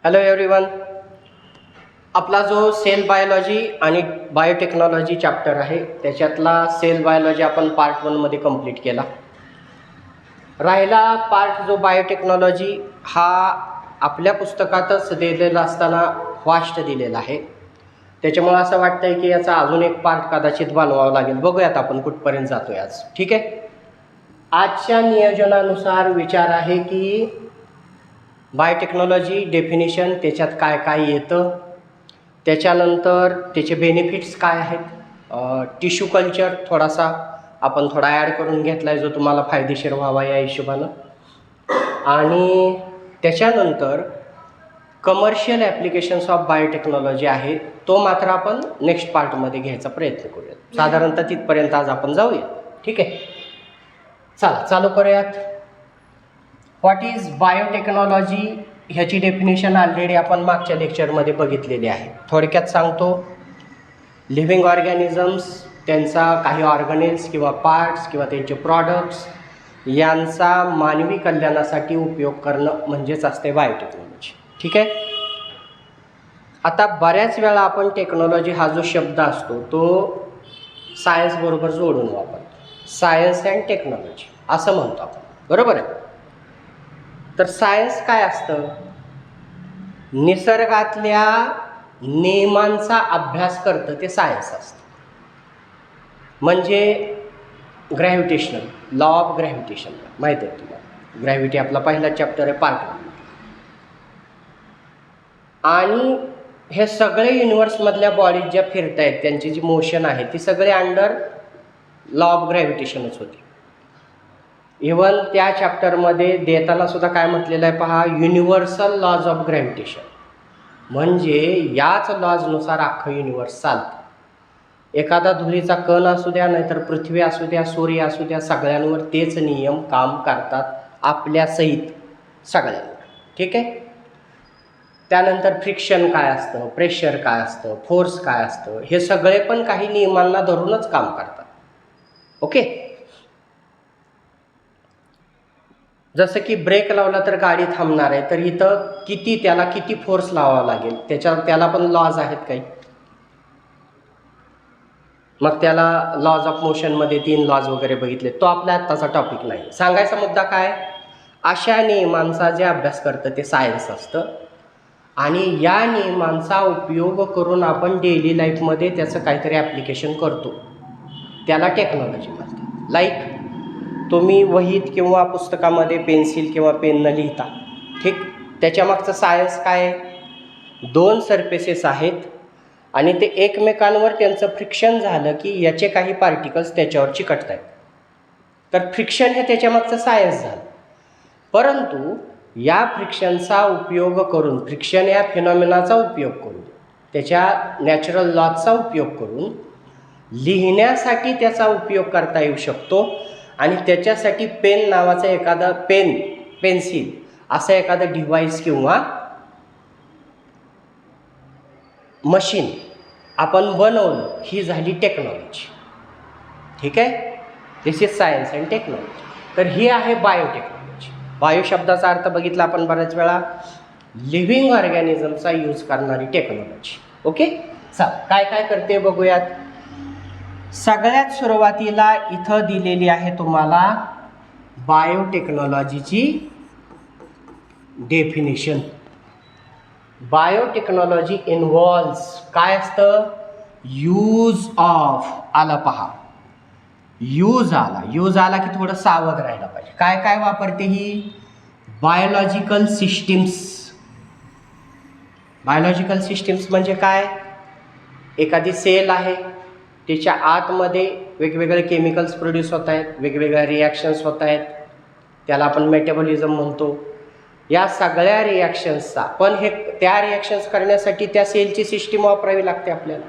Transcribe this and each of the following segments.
Hello everyone. आपला जो sale biology आणि बायोटेक्नॉलॉजी चॅप्टर आहे त्याच्यातला सेल बायोलॉजी आपण पार्ट 1 मध्ये कंप्लीट केला. राहिला पार्ट जो बायोटेक्नॉलॉजी हा आपल्या पुस्तकातच दिलेला असताना फास्ट दिलेला आहे. त्याच्यामुळे असं वाटतंय की याचा अजून एक पार्ट कदाचित बनवावा लागेल. बघूयात आपण कुठपर्यंत जातोय आज. ठीक आहे. आजच्या नियोजनानुसार विचार आहे की बायोटेक्नॉलॉजी डेफिनेशन त्याच्यात काय काय येतं, त्याच्यानंतर त्याचे बेनिफिट्स काय आहेत, टिश्यू कल्चर थोडासा आपण ॲड करून घेतला आहे जो तुम्हाला फायदेशीर व्हावा या हिशोबानं, आणि त्याच्यानंतर कमर्शियल ॲप्लिकेशन्स ऑफ बायोटेक्नॉलॉजी आहे तो मात्र आपण नेक्स्ट पार्टमध्ये घ्यायचा प्रयत्न करूयात. साधारणतः तिथपर्यंत आज आपण जाऊया. ठीक आहे. चला चालू करूयात. व्हॉट इज बायोटेक्नॉलॉजी ह्याची डेफिनेशन ऑलरेडी आपण मागच्या लेक्चरमध्ये बघितलेली आहे. थोडक्यात सांगतो. लिव्हिंग ऑर्गॅनिझम्स, त्यांचा काही ऑर्गनेल्स किंवा पार्ट्स किंवा त्यांचे प्रॉडक्ट्स यांचा मानवी कल्याणासाठी उपयोग करणं म्हणजेच असते बायोटेक्नॉलॉजी. ठीक आहे. आता बऱ्याच वेळा आपण टेक्नॉलॉजी हा जो शब्द असतो तो सायन्सबरोबर जोडून वापरतो. सायन्स अँड टेक्नॉलॉजी असं म्हणतो आपण, बरोबर आहे. तर सायन्स काय असतं? निसर्गातल्या नियमांचा अभ्यास करतं ते सायन्स असतं. म्हणजे ग्रॅव्हिटेशनल लॉ ऑफ ग्रॅव्हिटेशन माहिती आहे तुम्हाला. ग्रॅव्हिटी आपला पहिला चॅप्टर आहे पार्ट 1. आणि हे सगळे युनिवर्समधल्या बॉडीज ज्या फिरत आहेत त्यांची जी मोशन आहे ती सगळे अंडर लॉ ऑफ ग्रॅव्हिटेशनच होती. इवन त्या चॅप्टरमध्ये देताना सुद्धा काय म्हटलेलं आहे पहा, युनिव्हर्सल लॉज ऑफ ग्रॅव्हिटेशन. म्हणजे याच लॉजनुसार अख्खं युनिवर्स चालतं. एखादा धुळीचा कण असू द्या, नाहीतर पृथ्वी असू द्या, सूर्य असू द्या, सगळ्यांवर तेच नियम काम करतात आपल्या सहित सगळ्यांवर. ठीक आहे. त्यानंतर फ्रिक्शन काय असतं, प्रेशर काय असतं, फोर्स काय असतं, हे सगळे पण काही नियमांना धरूनच काम करतात. ओके. जसं की ब्रेक लावला तर गाडी थांबणार आहे, तर इथं त्याला किती फोर्स लावावा लागेल त्याला पण लॉज आहेत काही. मग त्याला लॉज ऑफ मोशनमध्ये 3 लॉज वगैरे बघितले. तो आपला आत्ताचा टॉपिक नाही. सांगायचा मुद्दा काय, अशा नियमांचा जे अभ्यास करतं ते सायन्स असतं. आणि या नियमांचा उपयोग करून आपण डेली लाईफमध्ये त्याचं काहीतरी ॲप्लिकेशन करतो, त्याला टेक्नॉलॉजी म्हणतात. लाईक तुम्ही वहीत किंवा पुस्तकामध्ये पेन्सिल किंवा पेननं लिहिता. ठीक. त्याच्यामागचं सायन्स काय आहे? 2 सरफेसेस आहेत आणि ते एकमेकांवर त्यांचं फ्रिक्शन झालं की याचे काही पार्टिकल्स त्याच्यावर चिकटत आहेत. तर फ्रिक्शन हे त्याच्यामागचं सायन्स झालं. परंतु या फ्रिक्शनचा उपयोग करून, फ्रिक्शन या फिनॉमिनाचा उपयोग करून, त्याच्या नॅचरल लॉजचा उपयोग करून लिहिण्यासाठी त्याचा उपयोग करता येऊ शकतो. आणि त्याच्यासाठी पेन नावाचं एखादं पेन्सिल असं एखादं डिव्हाइस किंवा मशीन आपण बनवलं, ही झाली टेक्नॉलॉजी. ठीक आहे. दिस इज सायन्स अँड टेक्नॉलॉजी. तर ही आहे बायोटेक्नॉलॉजी. बायो शब्दाचा अर्थ बघितला आपण बऱ्याच वेळा, लिव्हिंग ऑर्गॅनिझमचा यूज करणारी टेक्नॉलॉजी. ओके. चला काय काय करते बघूयात. सगळ्यात सुरुवातीला इथं दिलेली आहे तुम्हाला बायोटेक्नॉलॉजीची डेफिनेशन. बायोटेक्नॉलॉजी इन्व्हॉल्व्स काय असतं, यूज ऑफ. आला पहा, यूज आला की थोडं सावध राहायला पाहिजे. काय काय वापरते ही? Biological systems. बायोलॉजिकल सिस्टीम्स म्हणजे काय, एखादी सेल आहे, त्याच्या आतमध्ये वेगवेगळे केमिकल्स प्रोड्यूस होत आहेत, वेगवेगळ्या रिॲक्शन्स होत आहेत, त्याला आपण मेटाबॉलिझम म्हणतो. या सगळ्या रिॲक्शन्सचा पण त्या रिॲक्शन्स करण्यासाठी त्या सेलची सिस्टीम वापरावी लागते आपल्याला.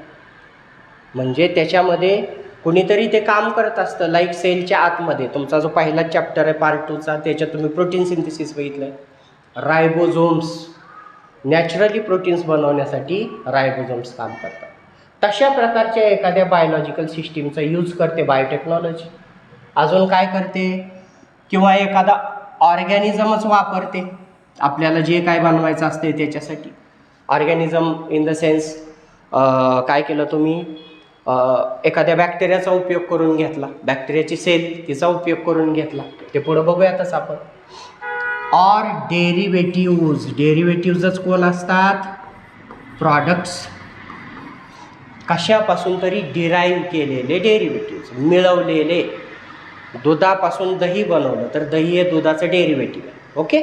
म्हणजे त्याच्यामध्ये कुणीतरी ते काम करत असतं. लाईक सेलच्या आतमध्ये तुमचा जो पहिला चॅप्टर आहे पार्ट 2चा, त्याच्यात तुम्ही प्रोटीन सिंथेसिस बघितलं. रायबोझोम्स, नॅचरली प्रोटीन्स बनवण्यासाठी रायबोझोम्स काम करतात. तशा प्रकारच्या एखाद्या बायोलॉजिकल सिस्टीमचा यूज करते बायोटेक्नॉलॉजी. अजून काय करते, किंवा एखादा ऑर्गॅनिझमच वापरते. आपल्याला जे काय बनवायचं असते त्याच्यासाठी. ऑर्गॅनिझम इन द सेन्स काय केलं तुम्ही, एखाद्या बॅक्टेरियाचा उपयोग करून घेतला, बॅक्टेरियाची सेल तिचा उपयोग करून घेतला, ते पुढं बघूयातच आपण. ऑर डेरिव्हेटिव्ज, डेरिव्हेटिव्हजच कोण असतात, प्रॉडक्ट्स, कशापासून तरी डिराईव्ह केलेले डेरिव्हेटिव्ज, मिळवलेले. दुधापासून दही बनवलं तर दही हे दुधाचं डेरिव्हेटिव्ह आहे. ओके,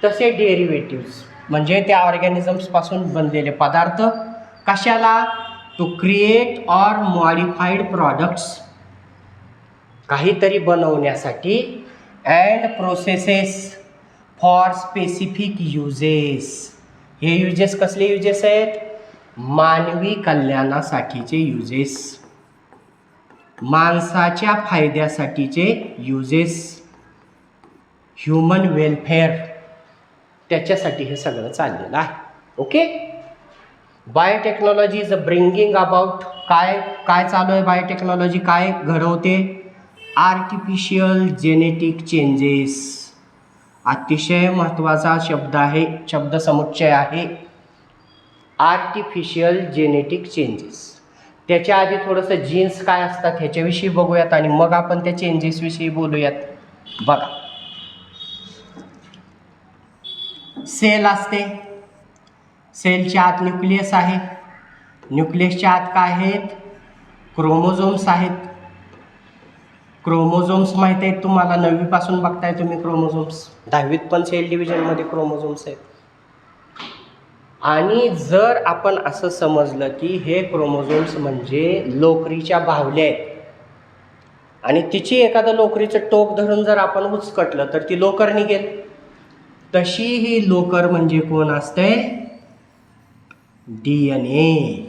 तसे डेरिव्हेटिव्ज म्हणजे त्या ऑर्गॅनिझम्सपासून बनलेले पदार्थ. कशाला, to create or modified products, काहीतरी बनवण्यासाठी. And processes for specific uses, हे युजेस कसले युजेस आहेत, मानवी कल्याणासाठीचे युजेस, माणसाच्या फायद्यासाठीचे युजेस, ह्युमन वेलफेअर, त्याच्यासाठी हे सगळं चाललेलं आहे. Okay, biotechnology is bringing about, काय काय चालू आहे, बायोटेक्नॉलॉजी काय घडवते, आर्टिफिशियल जेनेटिक चेंजेस. अतिशय महत्त्वाचा शब्द आहे, शब्दसमुच्चय आहे आर्टिफिशियल जेनेटिक चेंजेस. त्याच्या आधी थोडंसं जीन्स काय असतात ह्याच्याविषयी बघूयात आणि मग आपण त्या चेंजेसविषयी बोलूयात. बघा, सेल असते, सेलच्या आत न्यूक्लियस आहे, न्यूक्लियसच्या आत काय आहेत, क्रोमोझोम्स आहेत. क्रोमोझोम्स माहीत आहेत तुम्हाला, 9वीपासून बघताय तुम्ही क्रोमोझोम्स, 10वीत पण सेल डिव्हिजनमध्ये क्रोमोझोम्स आहेत. आणि जर आपण असं समजलं की हे क्रोमोझोम्स म्हणजे लोकरीच्या बाहुल्या आहेत आणि तिची एखादं लोकरीचं टोक धरून जर आपण उचकटलं तर ती लोकर निघेल, तशी ही लोकर म्हणजे कोण असते, DNA.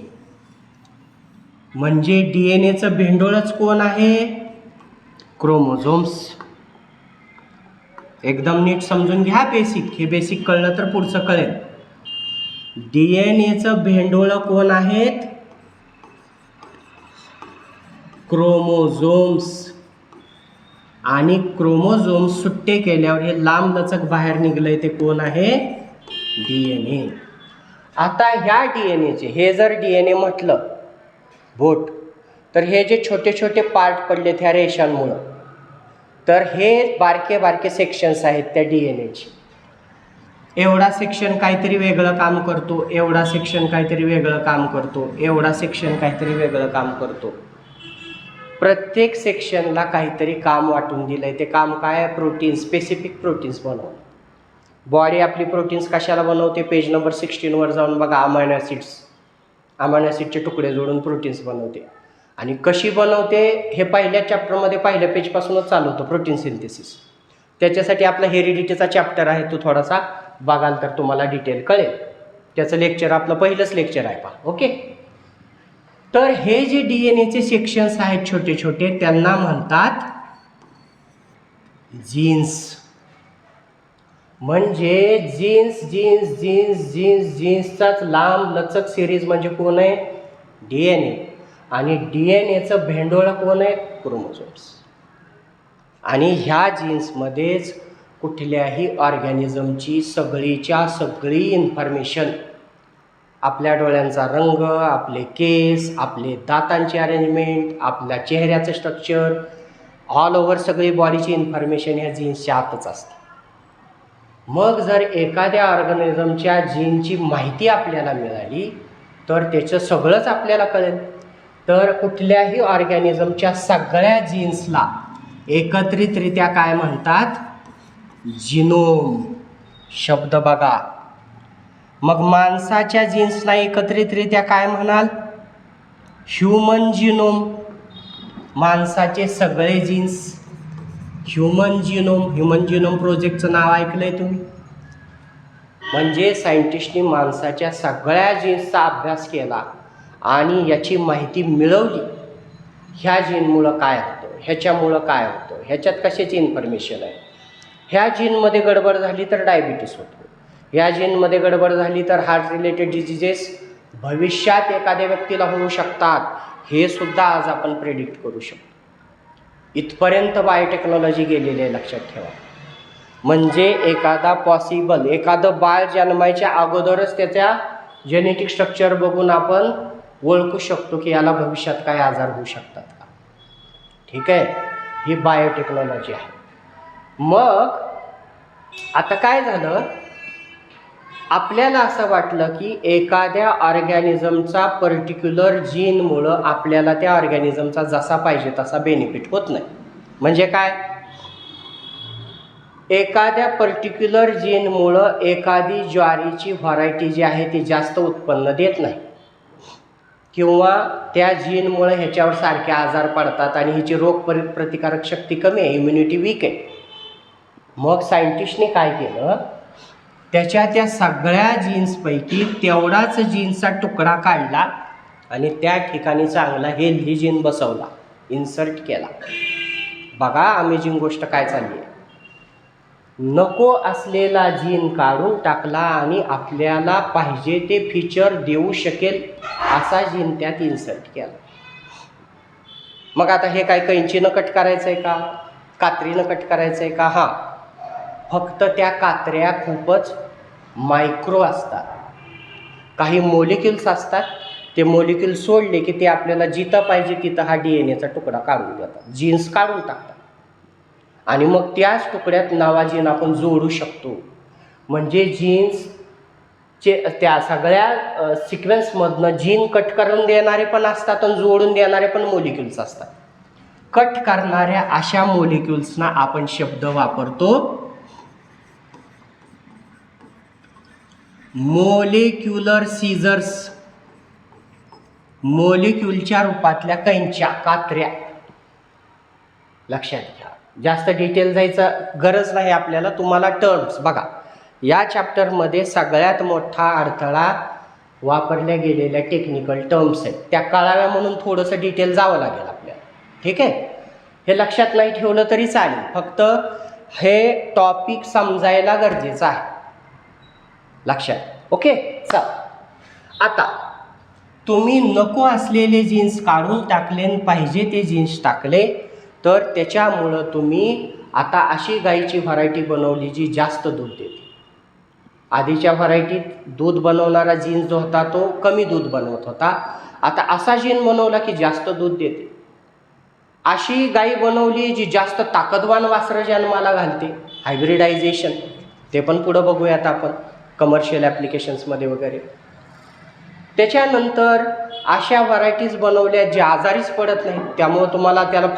म्हणजे DNAचं भेंडोळच कोण आहे, क्रोमोझोम्स. एकदम नीट समजून घ्या, बेसिक, हे बेसिक कळलं तर पुढचं कळेल. DNAचं भेंडोळ कोण आहेत, क्रोमोझोम्स. आणि क्रोमोझोम्स सुट्टे केल्यावर हे लांब लचक बाहेर निघलंय ते कोण आहे, DNA. आता ह्या DNAचे, हे जर DNA म्हटलं बोट, तर हे जे छोटे छोटे पार्ट पडलेत ह्या रेषांमुळं, तर हे बारके बारके सेक्शन्स आहेत त्या DNAचे. एवढा सेक्शन काहीतरी वेगळं काम करतो, एवढा सेक्शन काहीतरी वेगळं काम करतो, एवढा सेक्शन काहीतरी वेगळं काम करतो. प्रत्येक सेक्शनला काहीतरी काम वाटून दिलं आहे. ते काम काय आहे, प्रोटीन्स, स्पेसिफिक प्रोटीन्स बनवणं. बॉडी आपली प्रोटीन्स कशाला बनवते, पेज नंबर 16वर जाऊन बघा, अमायनो ॲसिड्स, अमायनो ॲसिडचे तुकडे जोडून प्रोटीन्स बनवते. आणि कशी बनवते हे पहिल्या चॅप्टरमध्ये, पहिल्या पेजपासूनच चालू होतं, प्रोटीन सिंथेसिस. त्याच्यासाठी आपला हेरिडिटीचा चॅप्टर आहे, तो थोडासा बघाल तर तुम्हाला डिटेल कळेल. त्याचं लेक्चर आपलं पहिलंच लेक्चर आहे पहा. ओके, तर हे जे DNAचे सेक्शन्स आहेत छोटे छोटे, त्यांना म्हणतात जीन्स. म्हणजे जीन्स जीन्स जीन्स जीन्स जीन्सचाच लांब लचक सिरीज म्हणजे कोण आहे, DNA. आणि DNAचं भेंडोळ कोण आहे, क्रोमोझोम्स. आणि ह्या जीन्समध्येच कुठल्याही ऑर्गॅनिझमची सगळीच्या सगळी इन्फॉर्मेशन, आपल्या डोळ्यांचा रंग, आपले केस, आपले दातांची अरेंजमेंट, आपल्या चेहऱ्याचं स्ट्रक्चर, ऑल ओव्हर सगळी बॉडीची इन्फॉर्मेशन ह्या जीन्सच्या आतच असते. मग जर एखाद्या ऑर्गॅनिझमच्या जीनची माहिती आपल्याला मिळाली तर त्याचं सगळंच आपल्याला कळेल. तर कुठल्याही ऑर्गॅनिझमच्या सगळ्या जीन्सला एकत्रितरित्या काय म्हणतात, जिनोम. शब्द बघा. मग माणसाच्या जीन्सला एकत्रितरित्या काय म्हणाल, ह्युमन जिनोम. माणसाचे सगळे genes, human genome. Human genome प्रोजेक्टचं नाव ऐकलंय तुम्ही. म्हणजे सायंटिस्टनी माणसाच्या सगळ्या जीन्सचा अभ्यास केला आणि याची माहिती मिळवली. ह्या जीनमुळं काय होतं, ह्याच्यामुळं काय होतं, ह्याच्यात कशाची इन्फॉर्मेशन आहे. ह्या जीनमध्ये गडबड झाली तर डायबिटीस होतो, ह्या जीनमध्ये गडबड झाली तर हार्ट रिलेटेड डिजिजेस भविष्यात एखाद्या व्यक्तीला होऊ शकतात. हे सुद्धा आज आपण प्रेडिक्ट करू शकतो. इथपर्यंत बायोटेक्नॉलॉजी गेलेली आहे, लक्षात ठेवा. म्हणजे एखादं बाळ जन्मायच्या अगोदरच त्याच्या जेनेटिक स्ट्रक्चर बघून आपण ओळखू शकतो की याला भविष्यात काय आजार होऊ शकतात का. ठीक आहे, ही बायोटेक्नॉलॉजी आहे. मग आता काय झालं, आपल्याला असं वाटलं की एखाद्या ऑर्गॅनिझमचा पर्टिक्युलर जीनमुळं आपल्याला त्या ऑर्गॅनिझमचा जसा पाहिजे तसा बेनिफिट होत नाही. म्हणजे काय, एखाद्या पर्टिक्युलर जीनमुळं एखादी ज्वारीची व्हरायटी जी आहे ती जास्त उत्पन्न देत नाही, किंवा त्या जीनमुळे ह्याच्यावर सारखे आजार पडतात आणि हिची प्रतिकारक शक्ती कमी आहे, इम्युनिटी वीक आहे. मग सायंटिस्टने काय केलं, त्या सगळ्या जीन्सपैकी तेवढाच जीन्सचा तुकडा काढला आणि त्या ठिकाणी चांगला हेल्दी जीन बसवला, इन्सर्ट केला. बघा अमेजिंग गोष्ट काय चालली आहे. नको असलेला जीन काढून टाकला आणि आपल्याला पाहिजे ते फीचर देऊ शकेल असा जीन त्यात इन्सर्ट केला. मग आता हे काय कैंचीनं कट करायचं आहे का, कात्रीनं कट करायचं आहे का? हां, फक्त त्या कात्र्या खूपच मायक्रो असतात, काही मोलिक्युल्स असतात. ते मोलिक्युल सोडले की ते आपल्याला जिथं पाहिजे तिथं हा DNA चा तुकडा काढून देतात, जीन्स काढून टाकतात. आणि मग त्याच तुकड्यात नवा जीन आपण जोडू शकतो. म्हणजे जीन्सचे त्या सगळ्या सिक्वेन्समधनं जीन कट करून देणारे पण असतात आणि जोडून देणारे पण मोलिक्युल्स असतात. कट करणाऱ्या अशा मोलिक्युल्सना आपण शब्द वापरतो मोलिक्युलर सीझर्स. मोलिक्युलच्या रूपातल्या कैंच्या, कात्र्या. लक्षात घ्या, जास्त डिटेल जायचं गरज नाही आपल्याला. तुम्हाला टर्म्स बघा, या चॅप्टरमध्ये सगळ्यात मोठा अडथळा वापरल्या गेलेल्या टेक्निकल टर्म्स आहेत, त्या कळाव्या म्हणून थोडंसं डिटेल जावं लागेल आपल्याला. ठीक आहे, हे लक्षात नाही ठेवलं तरी चालेल, फक्त हे टॉपिक समजायला गरजेचं आहे. लक्षात, ओके. चल, आता तुम्ही नको असलेले जीन्स काढून टाकले, पाहिजे ते जीन्स टाकले, तर त्याच्यामुळं तुम्ही आता अशी गाईची व्हरायटी बनवली जी जास्त दूध देते. आधीच्या व्हरायटीत दूध बनवणारा जीन जो होता तो कमी दूध बनवत होता. आता असा जीन बनवला की जास्त दूध देते. अशी गाई बनवली जी जास्त ताकदवान वासरं जन्माला घालते, हायब्रिडायझेशन. ते पण पुढं बघूयात आपण कमर्शियल ॲप्लिकेशन्समध्ये वगैरे. त्याच्यानंतर अशा व्हरायटीज बनवल्या ज्या आजारीच पडत नाही, त्यामुळं तुम्हाला त्याला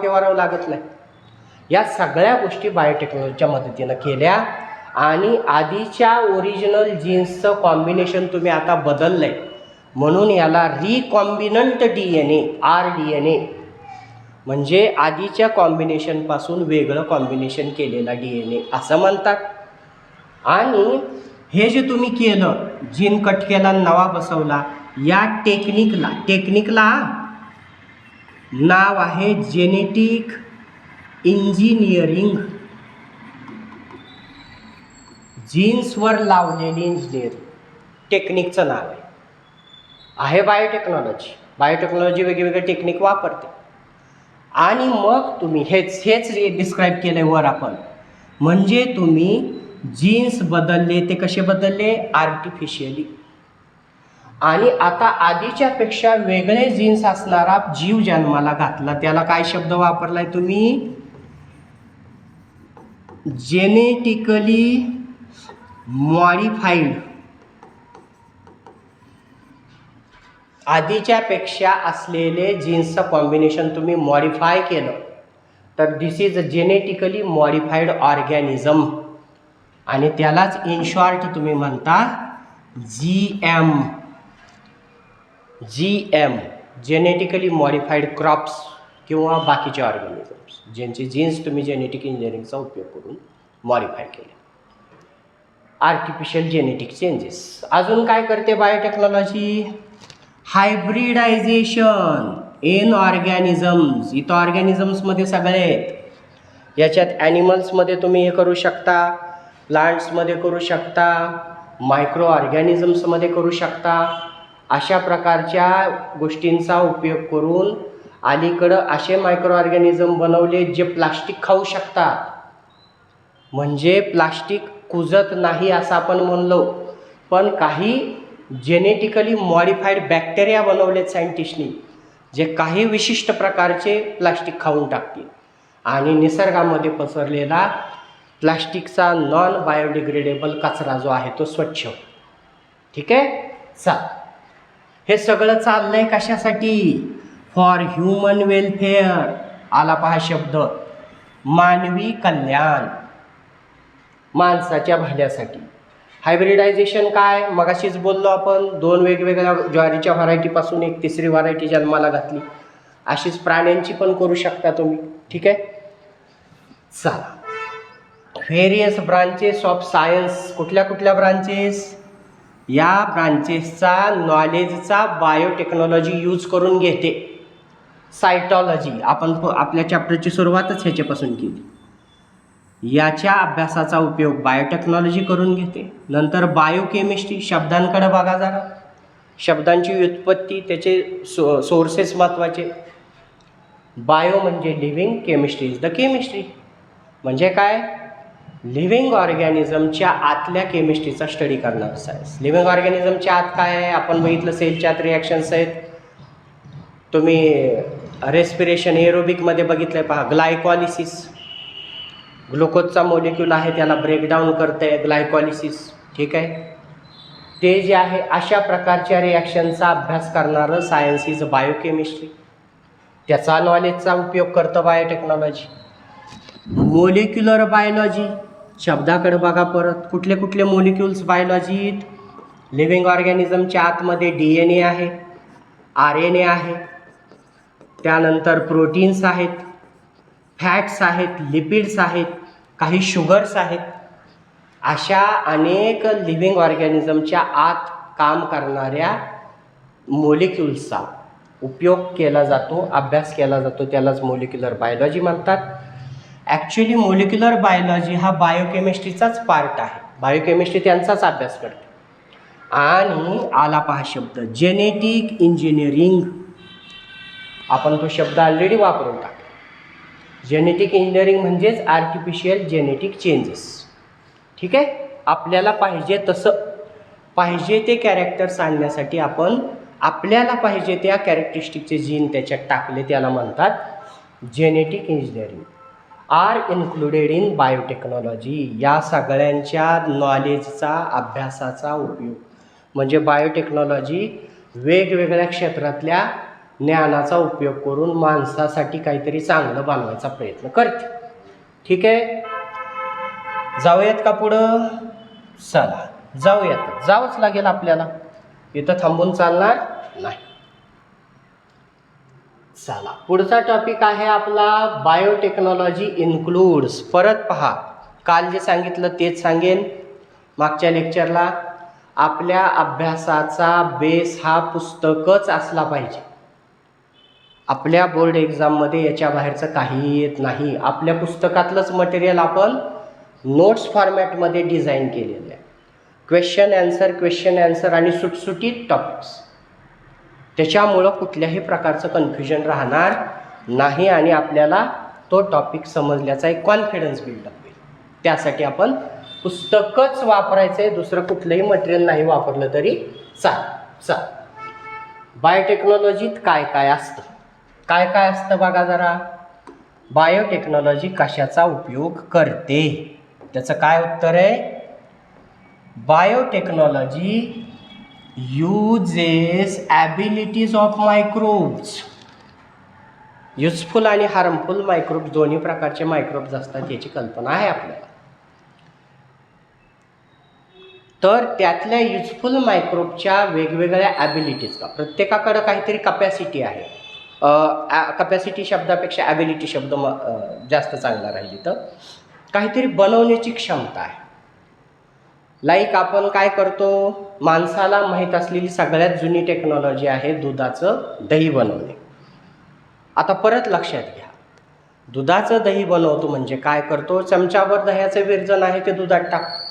फेवारावं लागत नाही. या सगळ्या गोष्टी बायोटेक्नॉलॉजीच्या मदतीनं केल्या आणि आधीच्या ओरिजिनल जीन्सचं कॉम्बिनेशन तुम्ही आता बदललं आहे, म्हणून याला रिकॉम्बिनंट DNA, RDNA, म्हणजे आधीच्या कॉम्बिनेशनपासून वेगळं कॉम्बिनेशन केलेला DNA असं म्हणतात. आणि हे जे तुम्ही केलं, जीन कट केला, नवा बसवला, या टेक्निकला नाव आहे जेनेटिक इंजिनिअरिंग. जीन्सवर लावलेली इंजिनिअरिंग टेक्निकचं नाव आहे बायोटेक्नॉलॉजी. बायोटेक्नॉलॉजी वेगवेगळे टेक्निक वापरते. आणि मग तुम्ही हेच डिस्क्राईब केलं वर आपण. म्हणजे तुम्ही जीन्स बदलले, ते कसे बदलले? आर्टिफिशियली. आणि आता आधीच्यापेक्षा वेगळे जीन्स असणारा जीव जन्माला घातला, त्याला काय शब्द वापरलाय तुम्ही? Genetically modified. आधीच्यापेक्षा असलेले जीन्सचं कॉम्बिनेशन तुम्ही मॉडिफाय केलं, तर this is a genetically modified organism. आणि त्यालाच इन शॉर्ट तुम्ही म्हणता GM. जेनेटिकली मॉडिफाईड क्रॉप्स किंवा बाकीचे ऑर्गॅनिझम्स ज्यांचे जीन्स तुम्ही जेनेटिक इंजिनिअरिंगचा उपयोग करून मॉडिफाय केले. Artificial genetic changes. अजून काय करते बायोटेक्नॉलॉजी? Hybridisation in organisms. इथं ऑर्गॅनिझम्समध्ये सगळे आहेत. याच्यात ॲनिमल्समध्ये तुम्ही हे करू शकता, प्लांट्समध्ये करू शकता, मायक्रो ऑर्गॅनिझम्समध्ये करू शकता. अशा प्रकारच्या गोष्टींचा उपयोग करून अलीकडं असे मायक्रो ऑर्गॅनिझम बनवले जे प्लास्टिक खाऊ शकतात. म्हणजे प्लास्टिक कुजत नाही असं आपण म्हणलो, पण काही जेनेटिकली मॉडिफाईड बॅक्टेरिया बनवलेत सायंटिस्टनी, जे काही विशिष्ट प्रकारचे प्लास्टिक खाऊन टाकतील आणि निसर्गामध्ये पसरलेला प्लास्टिकचा नॉन बायोडिग्रेडेबल कचरा जो आहे तो स्वच्छ. ठीक आहे. हे सगळं चाललंय कशासाठी? For human welfare. आला पहा शब्द, मानवी कल्याण, माणसाच्या भल्यासाठी. हायब्रिडायझेशन काय? मगाशीच बोललो आपण, 2 वेगवेगळ्या ज्वारीच्या व्हरायटीपासून एक तिसरी व्हरायटी जन्माला घातली. अशीच प्राण्यांची पण करू शकता तुम्ही. ठीक आहे. चला, व्हेरियस ब्रांचेस ऑफ सायन्स. कुठल्या कुठल्या ब्रांचेस? या ब्रांचेसचा नॉलेजचा बायोटेक्नॉलॉजी यूज करून घेते. सायटॉलॉजी, आपण आपल्या चॅप्टरची सुरुवातच ह्याच्यापासून केली. याच्या अभ्यासाचा उपयोग बायोटेक्नॉलॉजी करून घेते. नंतर बायोकेमिस्ट्री, शब्दांकडे बघा जरा. शब्दांची व्युत्पत्ती, त्याचे सोर्सेस महत्त्वाचे. बायो म्हणजे living, chemistry is the chemistry. म्हणजे काय? लिव्हिंग ऑर्गॅनिझमच्या आतल्या केमिस्ट्रीचा स्टडी करणार सायन्स. लिव्हिंग ऑर्गॅनिझमच्या आत काय आहे? आपण बघितलं, सेलच्या आत रिॲक्शन्स आहेत. तुम्ही रेस्पिरेशन एरोबिकमध्ये बघितलं आहे पहा, ग्लायकॉलिसिस. ग्लुकोजचा मॉलिक्यूल आहे, त्याला ब्रेकडाऊन करते ग्लायकॉलिसिस. ठीक आहे. ते जे आहे अशा प्रकारच्या रिॲक्शनचा अभ्यास करणारं सायन्स इज बायोकेमिस्ट्री. त्याचा नॉलेजचा उपयोग करतं बायोटेक्नॉलॉजी. मोलिक्युलर बायोलॉजी, शब्दाकडे बघा परत. कुठले कुठले मोलिक्युल्स बायोलॉजीत? लिव्हिंग ऑर्गॅनिझमच्या आतमध्ये DNA आहे, RNA आहे, त्यानंतर प्रोटीन्स आहेत, फॅट्स आहेत, लिपिड्स आहेत, काही शुगर्स आहेत. अशा अनेक लिव्हिंग ऑर्गॅनिझमच्या आत काम करणाऱ्या मोलिक्युल्सचा उपयोग केला जातो, अभ्यास केला जातो. त्यालाच मोलिक्युलर बायोलॉजी म्हणतात. ॲक्च्युली मोलिक्युलर बायोलॉजी हा बायोकेमिस्ट्रीचाच पार्ट आहे. बायोकेमिस्ट्री त्यांचाच अभ्यास करते. आणि आला पहा शब्द, जेनेटिक इंजिनिअरिंग. आपण तो शब्द ऑलरेडी वापरून टाकला. जेनेटिक इंजिनिअरिंग म्हणजेच आर्टिफिशियल जेनेटिक चेंजेस. ठीक आहे. आपल्याला पाहिजे तसं, पाहिजे ते कॅरेक्टर्स आणण्यासाठी आपण आपल्याला पाहिजे त्या कॅरेक्टरिस्टिकचे जीन त्याच्यात टाकले, त्याला म्हणतात genetic engineering. Are included in biotechnology. या सगळ्यांच्या नॉलेजचा, अभ्यासाचा उपयोग म्हणजे बायोटेक्नॉलॉजी वेगवेगळ्या क्षेत्रातल्या ज्ञानाचा उपयोग करून माणसासाठी काहीतरी चांगलं बनवायचा प्रयत्न करते. ठीक आहे. जाऊयात का पुढं? चला जाऊयात. जावंच लागेल आपल्याला, इथं थांबून चालणार नाही. चला, पुढचा टॉपिक आहे आपला बायोटेक्नॉलॉजी इन्क्लूड्स. परत पहा, काल जे सांगितलं तेच सांगेन मागच्या लेक्चरला. आपल्या अभ्यासाचा बेस हा पुस्तकच असला पाहिजे. आपल्या बोर्ड एक्झाममध्ये याच्या बाहेरचं काही येत नाही. आपल्या पुस्तकातलंच मटेरियल आपण नोट्स फॉर्मॅटमध्ये डिझाईन केलेलं आहे. क्वेश्चन ॲन्सर आणि सुटसुटीत टॉपिक्स. त्याच्यामुळं कुठल्याही प्रकारचं कन्फ्युजन राहणार नाही आणि आपल्याला तो टॉपिक समजल्याचा एक कॉन्फिडन्स बिल्डअप होईल. त्यासाठी आपण पुस्तकच वापरायचं आहे, दुसरं कुठलंही मटेरियल नाही वापरलं तरी चाल. बायोटेक्नॉलॉजीत काय काय असतं? काय काय असतं बघा जरा. बायोटेक्नॉलॉजी कशाचा उपयोग करते? त्याचं काय उत्तर आहे? Biotechnology uses abilities of microbes. Useful आणि हार्मफुल मायक्रोब्स, दोन्ही प्रकारचे मायक्रोब्स असतात याची कल्पना आहे आपल्याला. तर त्यातल्या युजफुल मायक्रोबच्या वेगवेगळ्या ॲबिलिटीज का, प्रत्येकाकडं काहीतरी कपॅसिटी आहे. कपॅसिटी शब्दापेक्षा ॲबिलिटी शब्द जास्त चांगला राहील. तर काहीतरी बनवण्याची क्षमता आहे. लाईक आपण काय करतो, माणसाला माहीत असलेली सगळ्यात जुनी टेक्नॉलॉजी आहे दुधाचं दही बनवणे. आता परत लक्षात घ्या, दुधाचं दही बनवतो म्हणजे काय करतो, चमचाभर दह्याचं विरजण आहे ते दुधात टाकतो.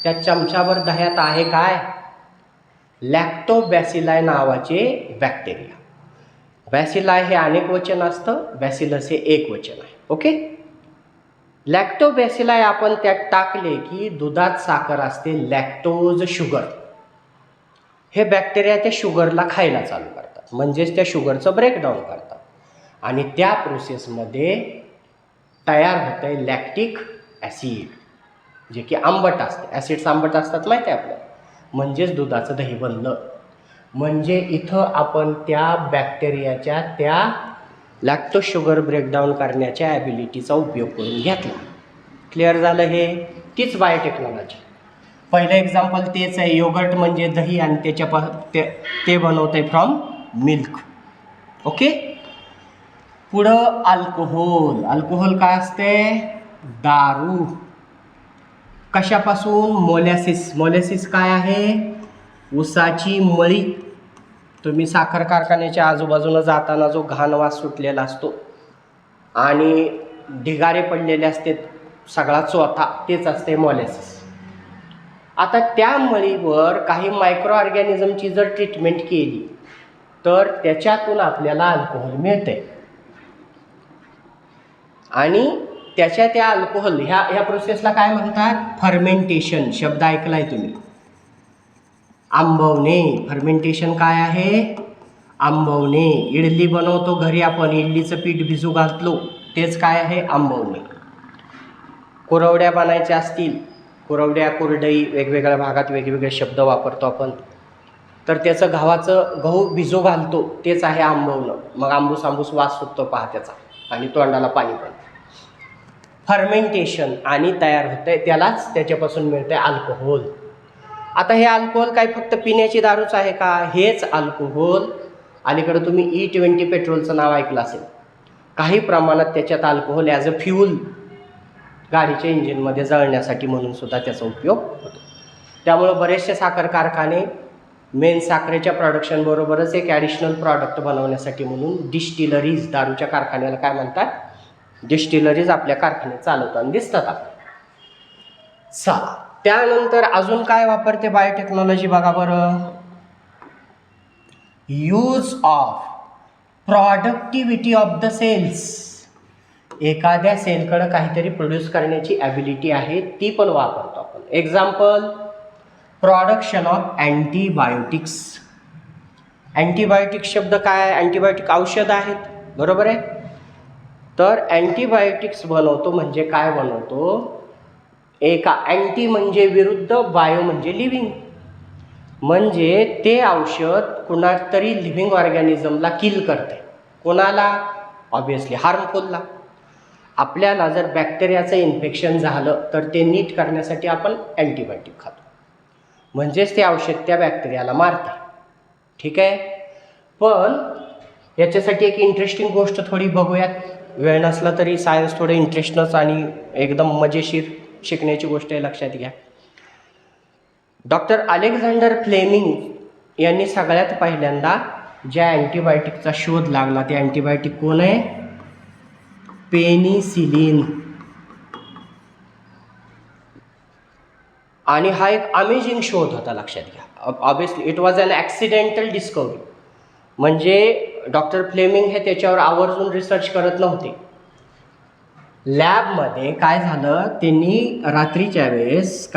त्या चमचाभर दह्यात आहे काय? लॅक्टोबॅसिलाई नावाचे बॅक्टेरिया. बॅसिलाई हे अनेक वचन असतं, बॅसिलस हे एक वचन आहे. ओके. लॅक्टोबॅसिलाई आपण त्यात टाकले की दुधात साखर असते, लॅक्टोज शुगर. हे बॅक्टेरिया त्या शुगरला खायला चालू करतात, म्हणजेच त्या शुगरचं ब्रेकडाऊन करतात आणि त्या प्रोसेसमध्ये तयार होतं आहे लॅक्टिक ॲसिड, जे की आंबट असते. ॲसिड्स आंबट असतात माहिती आहे आपल्याला, म्हणजेच दुधाचं दही बनलं. म्हणजे इथं आपण त्या बॅक्टेरियाच्या त्या लॅक्टोज शुगर ब्रेकडाऊन करण्याच्या ॲबिलिटीचा उपयोग करून घेतला. क्लिअर झालं? हे तीच बायोटेक्नॉलॉजी. पहिलं एक्झाम्पल तेच आहे, योगर्ट म्हणजे दही आणि ते बनवतं आहे फ्रॉम मिल्क. ओके. पुढं अल्कोहोल. अल्कोहोल काय असते? दारू. कशापासून? मोलॅसिस. मोलॅसिस काय आहे? ऊसाची मळी. तुम्ही साखर कारखान्याच्या आजूबाजूला जाताना जो घाण वास सुटलेला असतो आणि ढिगारे पडलेले असते, सगळा चोथा, तेच असते मोलॅसिस. आता त्या मळीवर काही मायक्रो ऑर्गॅनिझमची जर ट्रीटमेंट केली तर त्याच्यातून आपल्याला अल्कोहोल मिळते. आणि त्या अल्कोहोल ह्या प्रोसेसला काय म्हणतात? फर्मेंटेशन. शब्द ऐकलाय तुम्ही, आंबवणे. फर्मेंटेशन काय आहे? आंबवणे. इडली बनवतो घरी आपण, इडलीचं पीठ भिजू घालतो, तेच काय आहे? आंबवणे. कुरवड्या बनायच्या असतील, कुरवड्या, कुरडई, वेगवेगळ्या भागात वेगवेगळे शब्द वापरतो आपण, तर त्याचं गहू भिजू घालतो, तेच आहे आंबवणं. मग आंबूस आंबूस वास सुटतो पहा त्याचा आणि तोंडाला पाणी पण. फर्मेंटेशन आणि तयार होतं आहे, त्यालाच त्याच्यापासून मिळतं आहे अल्कोहोल. आता हे अल्कोहोल काय फक्त पिण्याची दारूच आहे का? हेच अल्कोहोल, अलीकडं तुम्ही E20 पेट्रोलचं नाव ऐकलं असेल, काही प्रमाणात त्याच्यात अल्कोहोल ॲज अ फ्यूल गाडीच्या इंजिनमध्ये जळण्यासाठी म्हणून सुद्धा त्याचा उपयोग होतो. त्यामुळं बरेचसे साखर कारखाने मेन साखरेच्या प्रोडक्शनबरोबरच एक ॲडिशनल प्रॉडक्ट बनवण्यासाठी म्हणून डिस्टिलरीज, दारूच्या कारखान्याला काय म्हणतात? डिस्टिलरीज आपल्या कारखान्यात चालवताना दिसतात आपल्याला. चला, त्यानंतर अजून काय वापरते बायोटेक्नॉलॉजी बघा बरं. Use of productivity of the cells. एखाद्या सेलकडं काहीतरी प्रोड्यूस करण्याची ॲबिलिटी आहे, ती पण वापरतो आपण. Example, production of antibiotics. Antibiotics शब्द काय? अँटीबायोटिक औषध आहेत, बरोबर आहे. तर अँटीबायोटिक्स बनवतो म्हणजे काय बनवतो? अँटी म्हणजे विरुद्ध, बायो म्हणजे लिव्हिंग. म्हणजे ते औषध कुणातरी लिव्हिंग ऑर्गॅनिझमला किल करते. कोणाला? ऑब्वियसली हार्मफुलला. आपल्याला जर बॅक्टेरियाचं इन्फेक्शन झालं तर ते नीट करण्यासाठी आपण अँटीबायोटिक खातो, म्हणजेच ते औषध त्या बॅक्टेरियाला मारते. ठीक आहे. पण याच्यासाठी एक इंटरेस्टिंग गोष्ट थोडी बघूयात. वेळ नसला तरी सायन्स थोडं इंटरेस्टनंच आणि एकदम मजेशीर शिकण्याची गोष्ट आहे, लक्षात घ्या. डॉक्टर अलेक्झांडर फ्लेमिंग यांनी सगळ्यात पहिल्यांदा ज्या अँटीबायोटिकचा शोध लागला, ते अँटीबायोटिक कोण आहे? पेनिसिलिन. आणि हा एक अमेझिंग शोध होता, लक्षात घ्या. Obviously it was an accidental discovery. म्हणजे डॉक्टर फ्लेमिंग हे त्याच्यावर आवर्जून रिसर्च करत नव्हते. लॅबमध्ये काय झालं, त्यांनी रात्रीच्या वेळेस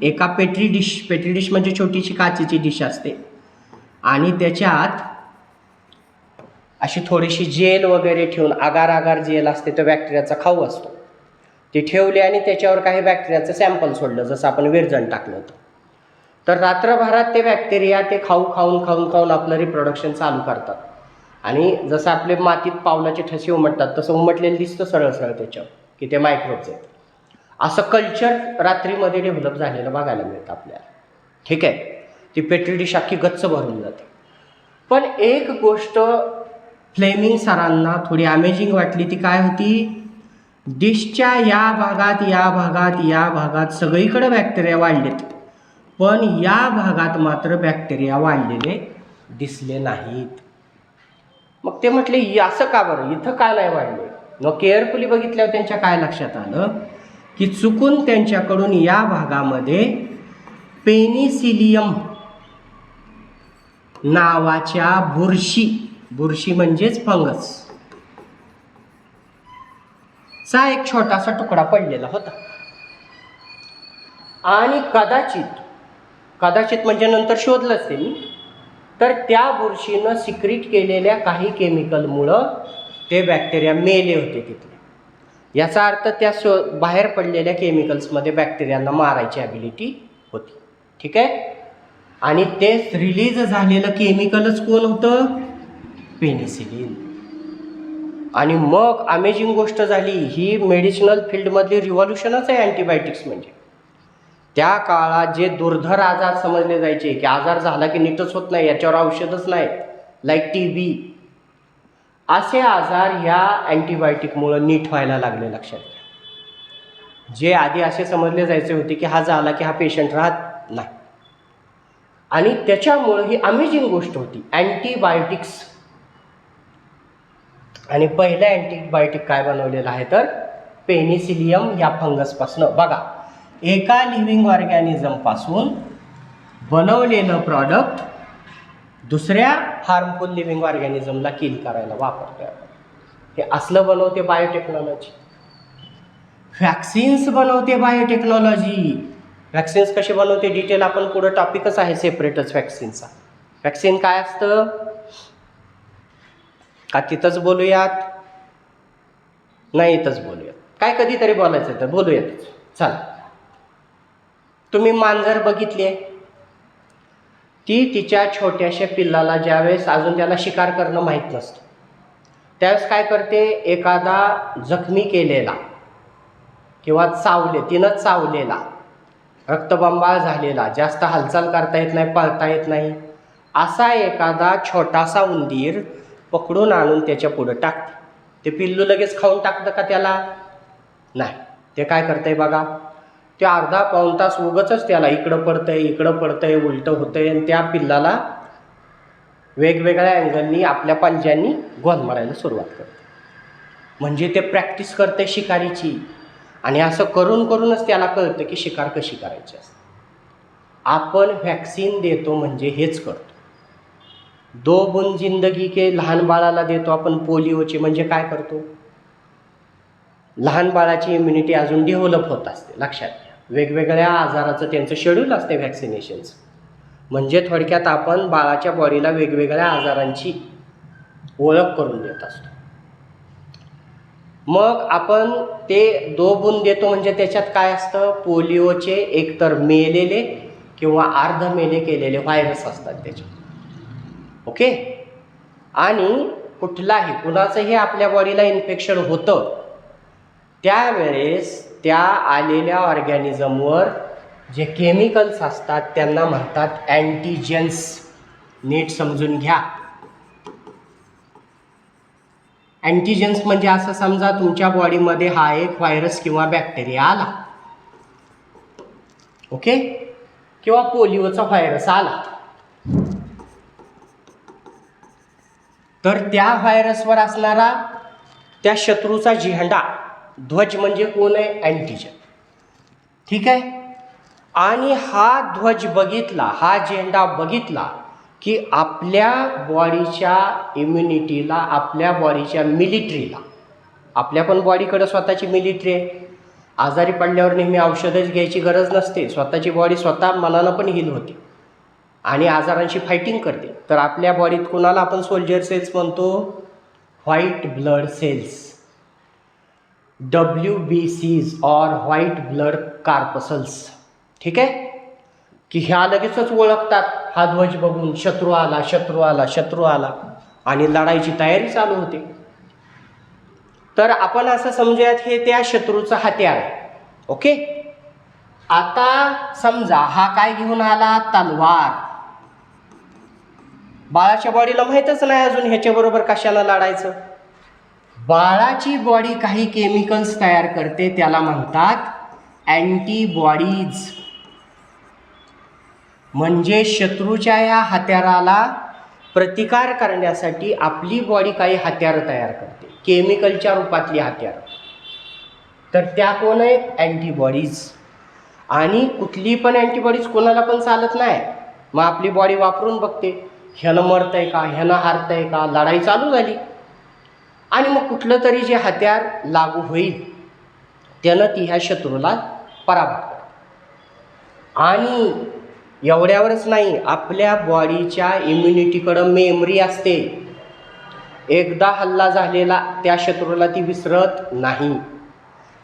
एका पेट्री डिश म्हणजे छोटीशी काचेची डिश असते आणि त्याच्यात अशी थोडीशी जेल वगैरे ठेवून, आगार जेल असते, तो बॅक्टेरियाचा खाऊ असतो, ते ठेवले आणि त्याच्यावर काही बॅक्टेरियाचं सॅम्पल सोडलं, जसं आपण विरजण टाकलं होतं. तर रात्रभरात ते बॅक्टेरिया ते खाऊन आपलं रिप्रोडक्शन चालू करतात. आणि जसं आपले मातीत पावलाचे ठसे उमटतात तसं उमटलेलं दिसतं सरळ त्याच्यावर, की ते मायक्रोब्स आहेत. असं कल्चर रात्रीमध्ये डेव्हलप झालेलं बघायला मिळतं आपल्याला. ठीक आहे. ती पेट्री डिश अख्खी गच्च भरून जाते. पण एक गोष्ट फ्लेमिंग सरांना थोडी अमेझिंग वाटली, ती काय होती? डिशच्या या भागात सगळीकडे बॅक्टेरिया वाढलेत, पण या भागात मात्र बॅक्टेरिया वाढलेले दिसले नाहीत. मग ते म्हटले असं का बरं, इथं का नाही वाढले? मग केअरफुली बघितल्यावर त्यांच्या काय लक्षात आलं की चुकून त्यांच्याकडून या भागामध्ये पेनिसिलियम नावाच्या बुरशी म्हणजेच फंगस, चा एक छोटासा तुकडा पडलेला होता आणि कदाचित म्हणजे नंतर शोधलंच ते मी, तर त्या बुरशीनं सिक्रीट केलेल्या काही केमिकलमुळं ते बॅक्टेरिया मेले होते तिथले. याचा अर्थ त्या बाहेर पडलेल्या केमिकल्समध्ये बॅक्टेरियांना मारायची ॲबिलिटी होती. ठीक आहे. आणि ते रिलीज झालेलं केमिकलच कोण होतं? पेनिसिलिन. आणि मग अमेझिंग गोष्ट झाली, ही मेडिसिनल फील्डमधली रिव्हॉल्युशनच आहे अँटीबायोटिक्स म्हणजे. त्या काळात जे दुर्धर आजार समजले जायचे की आजार झाला की नीटच होत नाही, याच्यावर औषधच नाही, लाईक TB, असे आजार ह्या अँटीबायोटिकमुळं नीट व्हायला लागले. लक्षात घ्या. जे आधी असे समजले जायचे होते की हा झाला की हा पेशंट राहत नाही. आणि त्याच्यामुळं ही अमेझिंग गोष्ट होती अँटीबायोटिक्स. आणि पहिलं अँटीबायोटिक काय बनवलेलं आहे तर पेनिसिलियम या फंगसपासून. बघा, एका लिव्हिंग ऑर्गॅनिझमपासून बनवलेलं प्रॉडक्ट दुसऱ्या हार्मफुल लिव्हिंग ऑर्गॅनिझमला किल करायला वापरतोय आपण. हे असलं बनवते बायोटेक्नॉलॉजी. व्हॅक्सिन्स बनवते बायोटेक्नॉलॉजी. व्हॅक्सिन्स कसे बनवते डिटेल आपण पुढं टॉपिकच आहे सेपरेटच व्हॅक्सिनचा. व्हॅक्सिन काय असतं का तिथंच बोलूयात? नाही, इथंच बोलूयात. काय कधीतरी बोलायचं तर बोलूयातच. चला, तुम्ही मांजर बघितली आहे, ती तिच्या छोट्याशा पिल्लाला ज्यावेळेस अजून त्याला शिकार करणं माहीत नसतं त्यावेळेस काय करते, एखादा जखमी केलेला किंवा तिनं चावलेला, रक्तबंबाळ झालेला, जास्त हालचाल करता येत नाही, पळता येत नाही, असा एखादा छोटासा उंदीर पकडून आणून त्याच्या पुढं टाकते. ते पिल्लू लगेच खाऊन टाकतं का त्याला? नाही. ते काय करतंय बघा, ते अर्धा पाऊण तास उगचच त्याला इकडं पडतंय, उलटं होतंय आणि त्या पिल्लाला वेगवेगळ्या अँगलनी आपल्या पंजांनी गोल मारायला सुरुवात करते. म्हणजे ते प्रॅक्टिस करते शिकारीची. आणि असं करूनच त्याला कळतं की शिकार कशी करायची असते. आपण व्हॅक्सिन देतो म्हणजे हेच करतो. 2 बूंद जिंदगी के लहान बाळाला देतो आपण पोलिओची, म्हणजे काय करतो, लहान बाळाची इम्युनिटी अजून डेव्हलप होत असते. लक्षात घ्या. वेगवेगळ्या आजाराचं त्यांचं शेड्यूल असते व्हॅक्सिनेशनचं. म्हणजे थोडक्यात आपण बाळाच्या बॉडीला वेगवेगळ्या आजारांची ओळख करून देत असतो. मग आपण ते 2 बूंद देतो म्हणजे त्याच्यात काय असतं, पोलिओचे एकतर मेलेले किंवा अर्ध मेले केलेले व्हायरस असतात त्याच्यात. ओके. आणि कुणाचंही आपल्या बॉडीला इन्फेक्शन होतं त्यावेळेस त्या आलेल्या ऑर्गॅनिझमवर जे केमिकल्स असतात त्यांना म्हणतात अँटीजेन्स. नीट समजून घ्या. अँटीजेन्स म्हणजे असं समजा तुमच्या बॉडीमध्ये हा एक व्हायरस किंवा बॅक्टेरिया आला, ओके, किंवा पोलिओचा व्हायरस आला, तर त्या व्हायरसवर असणारा त्या शत्रूचा झेंडा, ध्वज म्हणजे कोण आहे, अँटीजन. ठीक आहे. आणि हा ध्वज बघितला, हा झेंडा बघितला की आपल्या बॉडीच्या इम्युनिटीला, आपल्या बॉडीच्या मिलिटरीला, आपल्या पण बॉडीकडे स्वतःची मिलिटरी आहे. आजारी पडल्यावर नेहमी औषधच घ्यायची गरज नसते. स्वतःची बॉडी स्वतः मनानं पण हील होते आणि आजारांशी फायटिंग करते. तर आपल्या बॉडीत कुणाला आपण सोल्जर सेल्स म्हणतो, व्हाईट ब्लड सेल्स, WBCs और व्हाईट ब्लड कार्पसल्स. ठीक आहे. की ह्या लगेचच ओळखतात हा ध्वज बघून, शत्रू आला आणि लढाईची तयारी चालू होते. तर आपण असं समजूयात हे त्या शत्रूचं हत्यार आहे. ओके. आता समजा हा काय घेऊन आला, तलवार. बाळाच्या बॉडीला माहीतच नाही अजून ह्याच्याबरोबर कशाला लढायचं. बाळाची बॉडी काही केमिकल्स तयार करते, त्याला म्हणतात अँटीबॉडीज. म्हणजे शत्रूच्या या हत्याराला प्रतिकार करण्यासाठी आपली बॉडी काही हत्यारं तयार करते, केमिकलच्या रूपातली हत्यारं. तर त्या कोण आहेत, अँटीबॉडीज. आणि कुठली पण अँटीबॉडीज कोणाला पण चालत नाही. मग आपली बॉडी वापरून बघते, ह्यानं मरतंय का, ह्यानं हारतंय का, लढाई चालू झाली आणि मग कुठलं तरी जे हत्यार लागू होईल त्यानं ती ह्या शत्रूला पराभूत करते. आणि एवढ्यावरच नाही, आपल्या बॉडीच्या इम्युनिटीकडं मेमरी असते. एकदा हल्ला झालेला त्या शत्रूला ती विसरत नाही.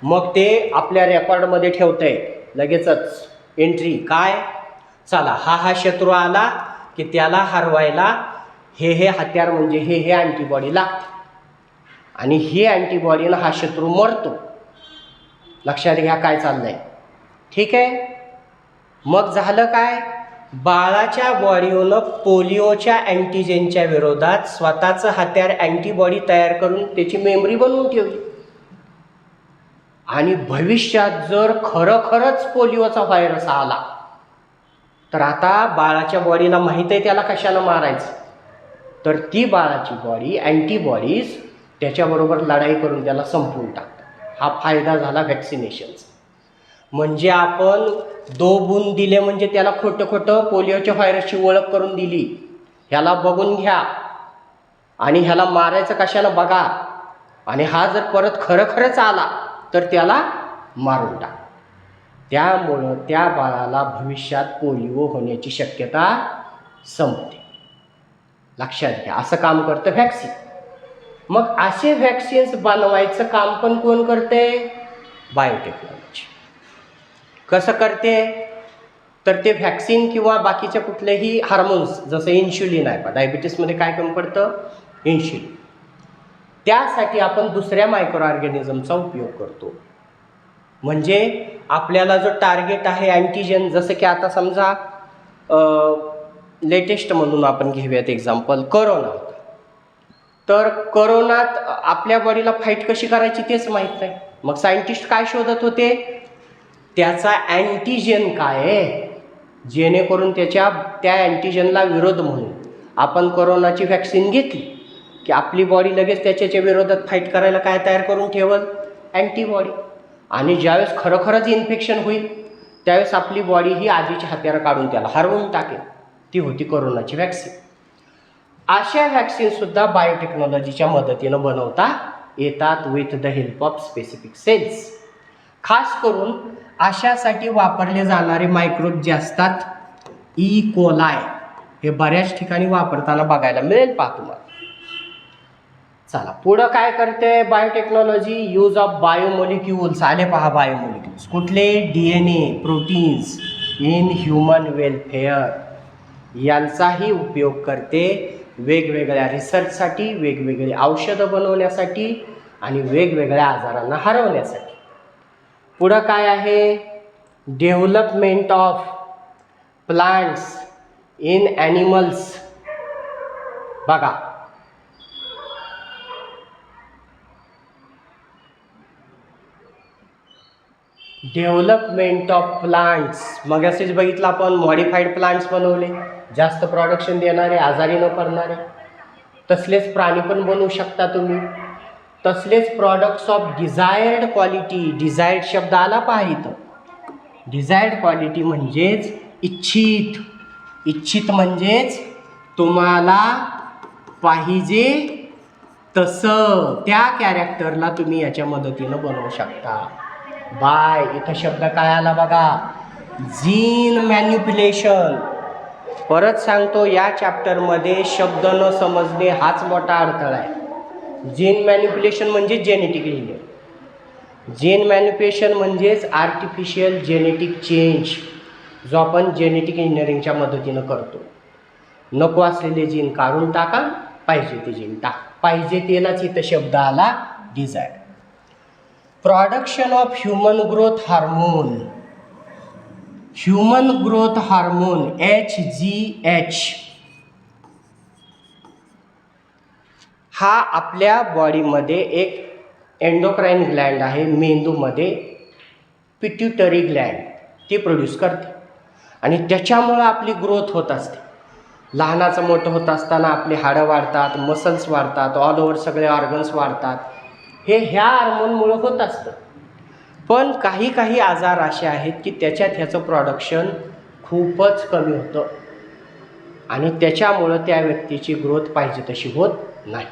मग ते आपल्या रेकॉर्डमध्ये ठेवतंय लगेचच एंट्री, काय, चला हा शत्रू आला की त्याला हरवायला हे हत्यार म्हणजे हे अँटीबॉडी लागते आणि ही अँटीबॉडीनं हा शत्रू मरतो. लक्षात घ्या काय चाललंय. ठीक आहे. मग झालं काय, बाळाच्या बॉडीनं पोलिओच्या अँटीजेनच्या विरोधात स्वतःचं हत्यार अँटीबॉडी तयार करून त्याची मेमरी बनवून ठेवली. आणि भविष्यात जर खरंच पोलिओचा व्हायरस आला तर आता बाळाच्या बॉडीला माहीत आहे त्याला कशाला मारायचं, तर ती बाळाची बॉडी अँटीबॉडीज त्याच्याबरोबर लढाई करून त्याला संपवून टाकतात. हा फायदा झाला व्हॅक्सिनेशनचा. म्हणजे आपण 2 बूंद दिले म्हणजे त्याला खोटं पोलिओच्या व्हायरसची ओळख करून दिली. ह्याला बघून घ्या आणि ह्याला मारायचं कशाला बघा, आणि हा जर परत खरंच आला तर त्याला मारून टाक. त्यामुळं त्या बाळाला भविष्यात पोलिओ होण्याची शक्यता संपते. लक्षात घ्या, असं काम करतं व्हॅक्सिन. मग असे व्हॅक्सिन्स बनवायचं काम पण कोण करते, बायोटेक्नॉलॉजी. कसं करते, तर ते व्हॅक्सिन किंवा बाकीच्या कुठलेही हार्मोन्स, जसं इन्शुलिन आहे, डायबिटीसमध्ये काय कमी पडतं, इन्शुलिन, त्यासाठी आपण दुसऱ्या मायक्रो ऑर्गॅनिझमचा उपयोग करतो. म्हणजे आपल्याला जो टार्गेट आहे अँटीजेन, जसं की आता समजा लेटेस्ट म्हणून आपण घेऊयात एक्झाम्पल कोरोना. तर कोरोनात आपल्या बॉडीला फाईट कशी करायची तेच माहीत नाही. मग सायंटिस्ट काय शोधत होते, त्याचा अँटीजेन काय आहे, जेणेकरून त्या अँटीजेनला विरोध म्हणून आपण कोरोनाची व्हॅक्सिन घेतली की आपली बॉडी लगेच त्याच्या विरोधात फाईट करायला काय तयार करून ठेवल, अँटीबॉडी. आणि ज्यावेळेस खरंच इन्फेक्शन होईल त्यावेळेस आपली बॉडी ही आधीची हत्यारं काढून त्याला हरवून टाकेल. ती होती कोरोनाची व्हॅक्सिन. अशा व्हॅक्सिनसुद्धा बायोटेक्नॉलॉजीच्या मदतीनं बनवता येतात with the help of specific cells. खास करून अशासाठी वापरले जाणारे मायक्रोब जे असतात, ई कोलाय, हे बऱ्याच ठिकाणी वापरताना बघायला मिळेल पहा तुम्हाला. चला पुढं काय करते बायोटेक्नॉलॉजी, यूज ऑफ बायोमॉलिक्युल्स. आले पहा बायोमॉलिक्युल्स कुठले, DNA, proteins in human welfare, यांचाही उपयोग करते वेगवेगळ्या रिसर्चसाठी, वेगवेगळी औषधं बनवण्यासाठी आणि वेगवेगळ्या आजारांना हरवण्यासाठी. पुढं काय आहे, development of plants in animals. बघा डेव्हलपमेंट ऑफ प्लांट्स, मग असेच बघितलं आपण मॉडिफाईड प्लांट्स बनवले, जास्त प्रोडक्शन देणारे, आजारी न पडणारे. तसलेच प्राणी पण बनवू शकता तुम्ही. तसलेच products of desired quality. Desired शब्द आला पहा इथं. डिझायर्ड क्वालिटी म्हणजेच इच्छित. इच्छित म्हणजेच तुम्हाला पाहिजे तसं त्या कॅरेक्टरला तुम्ही याच्या मदतीनं बनवू शकता. बाय इथं शब्द काय आला बघा, जीन मॅन्युप्युलेशन. परत सांगतो, या चॅप्टरमध्ये शब्द न समजणे हाच मोठा अडथळा आहे. जीन मॅन्युप्युलेशन म्हणजे जेनेटिक इंजिनिअरिंग. जीन मॅन्युप्युलेशन म्हणजेच आर्टिफिशियल जेनेटिक चेंज, जो आपण जेनेटिक इंजिनिअरिंगच्या मदतीनं करतो. नको असलेले जीन काढून टाका, पाहिजे ते जीन टाका. पाहिजे तेलाच इथं शब्द आला, desire. Production of human growth hormone. Human growth hormone HGH हा आपल्या बॉडीमध्ये एक एंडोक्राईन ग्लँड आहे, मेंदूमध्ये पिट्युटरी ग्लँड, ती प्रोड्यूस करते आणि त्याच्यामुळं आपली ग्रोथ होत असते. लहानाचं मोठं होत असताना आपली हाडं वाढतात, मसल्स वाढतात, ऑल ओव्हर सगळे ऑर्गन्स वाढतात. हे ह्या हार्मोनमुळं होत असतं. पण काही आजार असे आहेत की त्याच्यात ह्याचं प्रोडक्शन खूपच कमी होतं आणि त्याच्यामुळं त्या व्यक्तीची ग्रोथ पाहिजे तशी होत नाही.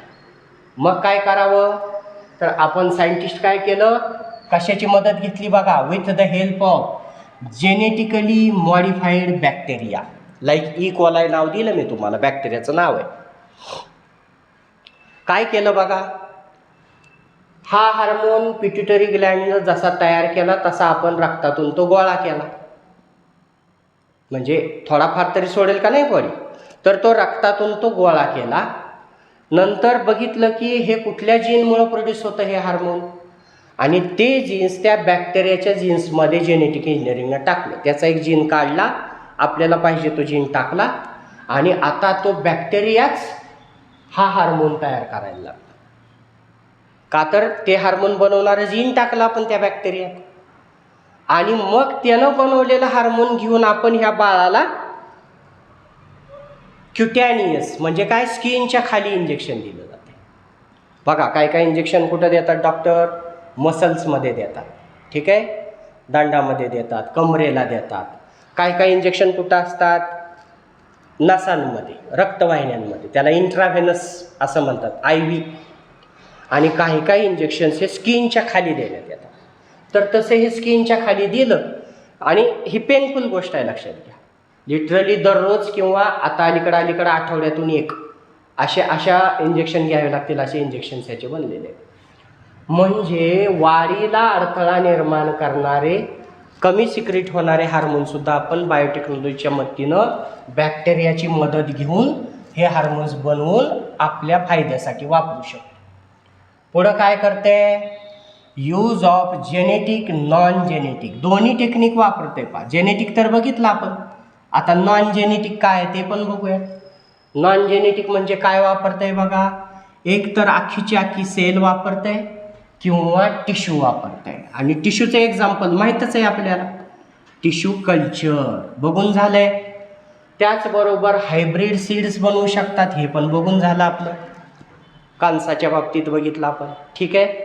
मग काय करावं, तर आपण सायंटिस्ट काय केलं, कशाची मदत घेतली बघा, with the help of genetically modified bacteria. Like E coli नाव दिलं मी तुम्हाला, बॅक्टेरियाचं नाव आहे. काय केलं बघा, हा हार्मोन पिट्युटरी ग्लँडनं जसा तयार केला तसा आपण रक्तातून तो गोळा केला. म्हणजे थोडाफार तरी सोडेल का नाही बॉडी, तर तो रक्तातून तो गोळा केला. नंतर बघितलं की हे कुठल्या जीनमुळं प्रोड्यूस होतं हे हार्मोन, आणि ते जीन्स त्या बॅक्टेरियाच्या जीन्समध्ये जेनेटिक इंजिनिअरिंगनं टाकलं. त्याचा एक जीन काढला, आपल्याला पाहिजे तो जीन टाकला, आणि आता तो बॅक्टेरियाच हा हार्मोन तयार करायला लागला. का तर ते हार्मोन बनवणारं जीन टाकलं आपण त्या बॅक्टेरियात, आणि मग त्यानं बनवलेलं हार्मोन घेऊन आपण ह्या बाळाला क्युटॅनियस म्हणजे काय, स्किनच्या खाली इंजेक्शन दिलं जाते. बघा काय काय इंजेक्शन कुठं देतात डॉक्टर, मसल्समध्ये देतात, ठीक आहे, दांडामध्ये देतात, कमरेला देतात. काय काय इंजेक्शन कुठं असतात, नसांमध्ये, रक्तवाहिन्यांमध्ये, त्याला इंट्राव्हेनस असं म्हणतात, IV. आणि काही काही इंजेक्शन्स हे स्किनच्या खाली देण्यात येतात. तर तसे हे स्किनच्या खाली दिलं, आणि ही पेनफुल गोष्ट आहे, लक्षात घ्या. लिटरली दररोज किंवा आता अलीकडं आठवड्यातून एक अशा इंजेक्शन घ्यावे लागतील, असे इंजेक्शन्स ह्याचे बनलेले. म्हणजे वाढीला अडथळा निर्माण करणारे, कमी सिक्रेट होणारे हार्मोनसुद्धा आपण बायोटेक्नॉलॉजीच्या मदतीनं बॅक्टेरियाची मदत घेऊन हे हार्मोन्स बनवून आपल्या फायद्यासाठी वापरू शकतो. पुढं काय करते, use of genetic, non genetic, दोन्ही टेक्निक वापरते. जेनेटिक तर बघितलं आपण, आता नॉन जेनेटिक काय आहे ते पण बघूया. नॉन जेनेटिक म्हणजे काय वापरते बघा, एक तर अख्खीची अख्खी सेल वापरते किंवा टिश्यू वापरते. आणि टिश्यूचं एक्झाम्पल माहीतच आहे आपल्याला, टिश्यू कल्चर बघून झालंय. त्याचबरोबर हायब्रिड सीड्स बनवू शकतात, हे पण बघून झालं आपलं, कांसाच्या बाबतीत बघितलं आपण, ठीक आहे.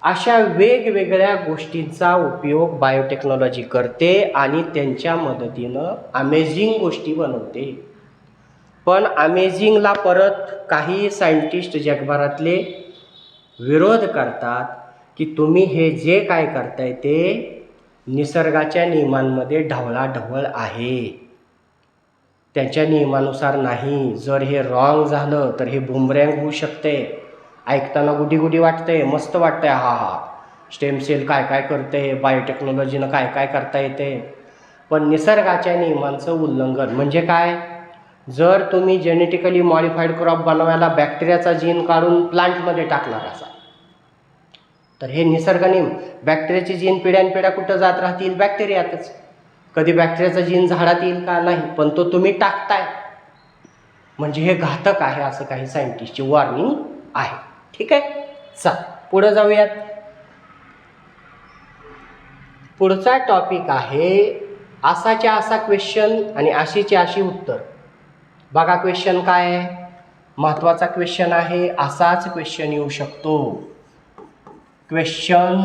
अशा वेगवेगळ्या गोष्टींचा उपयोग बायोटेक्नॉलॉजी करते आणि त्यांच्या मदतीनं अमेझिंग गोष्टी बनवते. पण अमेझिंगला परत काही सायंटिस्ट जगभरातले विरोध करतात की तुम्ही हे जे काय करताय ते निसर्गाच्या नियमांमध्ये ढवळाढवळ आहे, त्यांच्या नियमानुसार नाही. जर हे रॉंग झालं तर हे बुमरँग होऊ शकते. ऐकताना गुडी वाटते, मस्त वाटतंय, हा स्टेम सेल काय काय करते, बायोटेक्नॉलॉजीनं काय काय करता येते. पण निसर्गाच्या नियमांचं उल्लंघन म्हणजे काय, जर तुम्ही जेनेटिकली मॉडिफाईड क्रॉप बनवायला बॅक्टेरियाचा जीन काढून प्लांटमध्ये टाकणार असाल तर हे निसर्ग नियम, बॅक्टेरियाची जीन पिढ्यानपिढ्या कुठं जात राहतील, बॅक्टेरियातच. कधी बॅक्टेरियाचा जीन झाडात येईल का, नाही, पण तो तुम्ही टाकताय, म्हणजे हे घातक आहे, असं काही सायंटिस्टची वॉर्निंग आहे, ठीक आहे. चल पुढं जाऊयात. पुढचा टॉपिक आहे असाच्या असा क्वेश्चन आणि अशीची अशी उत्तर. बघा क्वेश्चन काय आहे, महत्त्वाचा क्वेश्चन आहे, असाच क्वेश्चन येऊ शकतो. Question,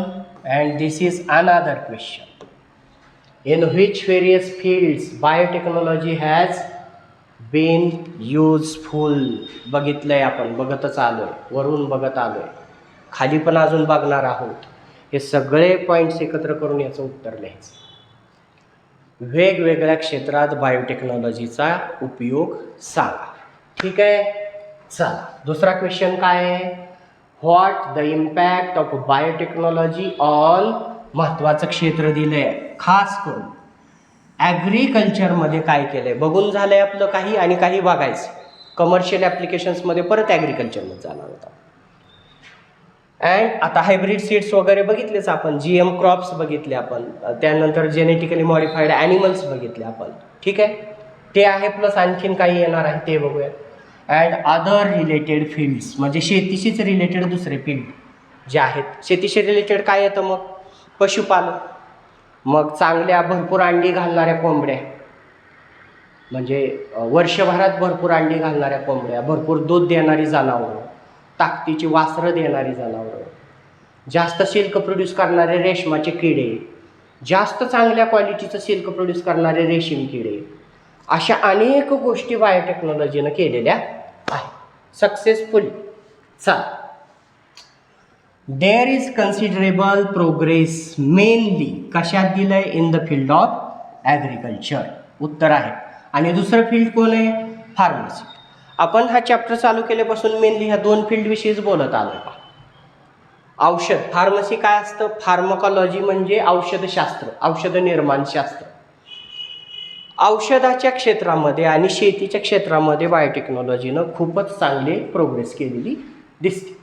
and this is another question, in which various fields biotechnology has been useful. बघितलंय आपण, बघतच आलोय, वरून बघत आलोय, खाली पण अजून बघणार आहोत. हे सगळे पॉईंट्स एकत्र करून याचं उत्तर लिहायचं. वेगवेगळ्या क्षेत्रात बायोटेक्नॉलॉजीचा उपयोग सांगा, ठीक आहे. चला दुसरा क्वेश्चन काय आहे, what the impact of biotechnology on, महत्त्वाचं क्षेत्र दिलं आहे, खास करून ॲग्रिकल्चरमध्ये काय केलं आहे बघून झालं आहे आपलं काही, आणि काही बघायचं. कमर्शियल ॲप्लिकेशन्समध्ये परत ॲग्रिकल्चरमध्ये जाणार होता. अँड आता हायब्रिड सीड्स वगैरे बघितलेच आपण, GM क्रॉप्स बघितले आपण, त्यानंतर जेनेटिकली मॉडिफाईड ॲनिमल्स बघितले आपण, ठीक आहे. ते आहे, प्लस आणखीन काही येणार आहे ते बघूया. अँड अदर रिलेटेड फील्ड्स म्हणजे शेतीशीच रिलेटेड दुसरे फील्ड जे आहेत. शेतीशी रिलेटेड काय येतं मग, पशुपालन, मग चांगल्या भरपूर अंडी घालणाऱ्या कोंबड्या, म्हणजे वर्षभरात भरपूर अंडी घालणाऱ्या कोंबड्या, भरपूर दूध देणारी जनावरं, ताकदीची वासरं देणारी जनावरं, जास्त सिल्क प्रोड्यूस करणारे रेशमाचे किडे, जास्त चांगल्या क्वालिटीचं सिल्क प्रोड्यूस करणारे रेशीम किडे, अशा अनेक गोष्टी बायोटेक्नॉलॉजीनं केलेल्या आहेत सक्सेसफुली. चला there is considerable progress mainly कशात दिलं आहे? In the field of agriculture उत्तर आहे. आणि दुसरं फील्ड कोण आहे? फार्मसी. आपण हा चॅप्टर चालू केल्यापासून मेनली ह्या दोन फील्डविषयीच बोलत आलो आहे. औषध फार्मसी काय असतं? फार्मकॉलॉजी म्हणजे औषधशास्त्र, औषध निर्माणशास्त्र. औषधाच्या क्षेत्रामध्ये आणि शेतीच्या क्षेत्रामध्ये बायोटेक्नॉलॉजीनं खूपच चांगली प्रोग्रेस केलेली दिसते.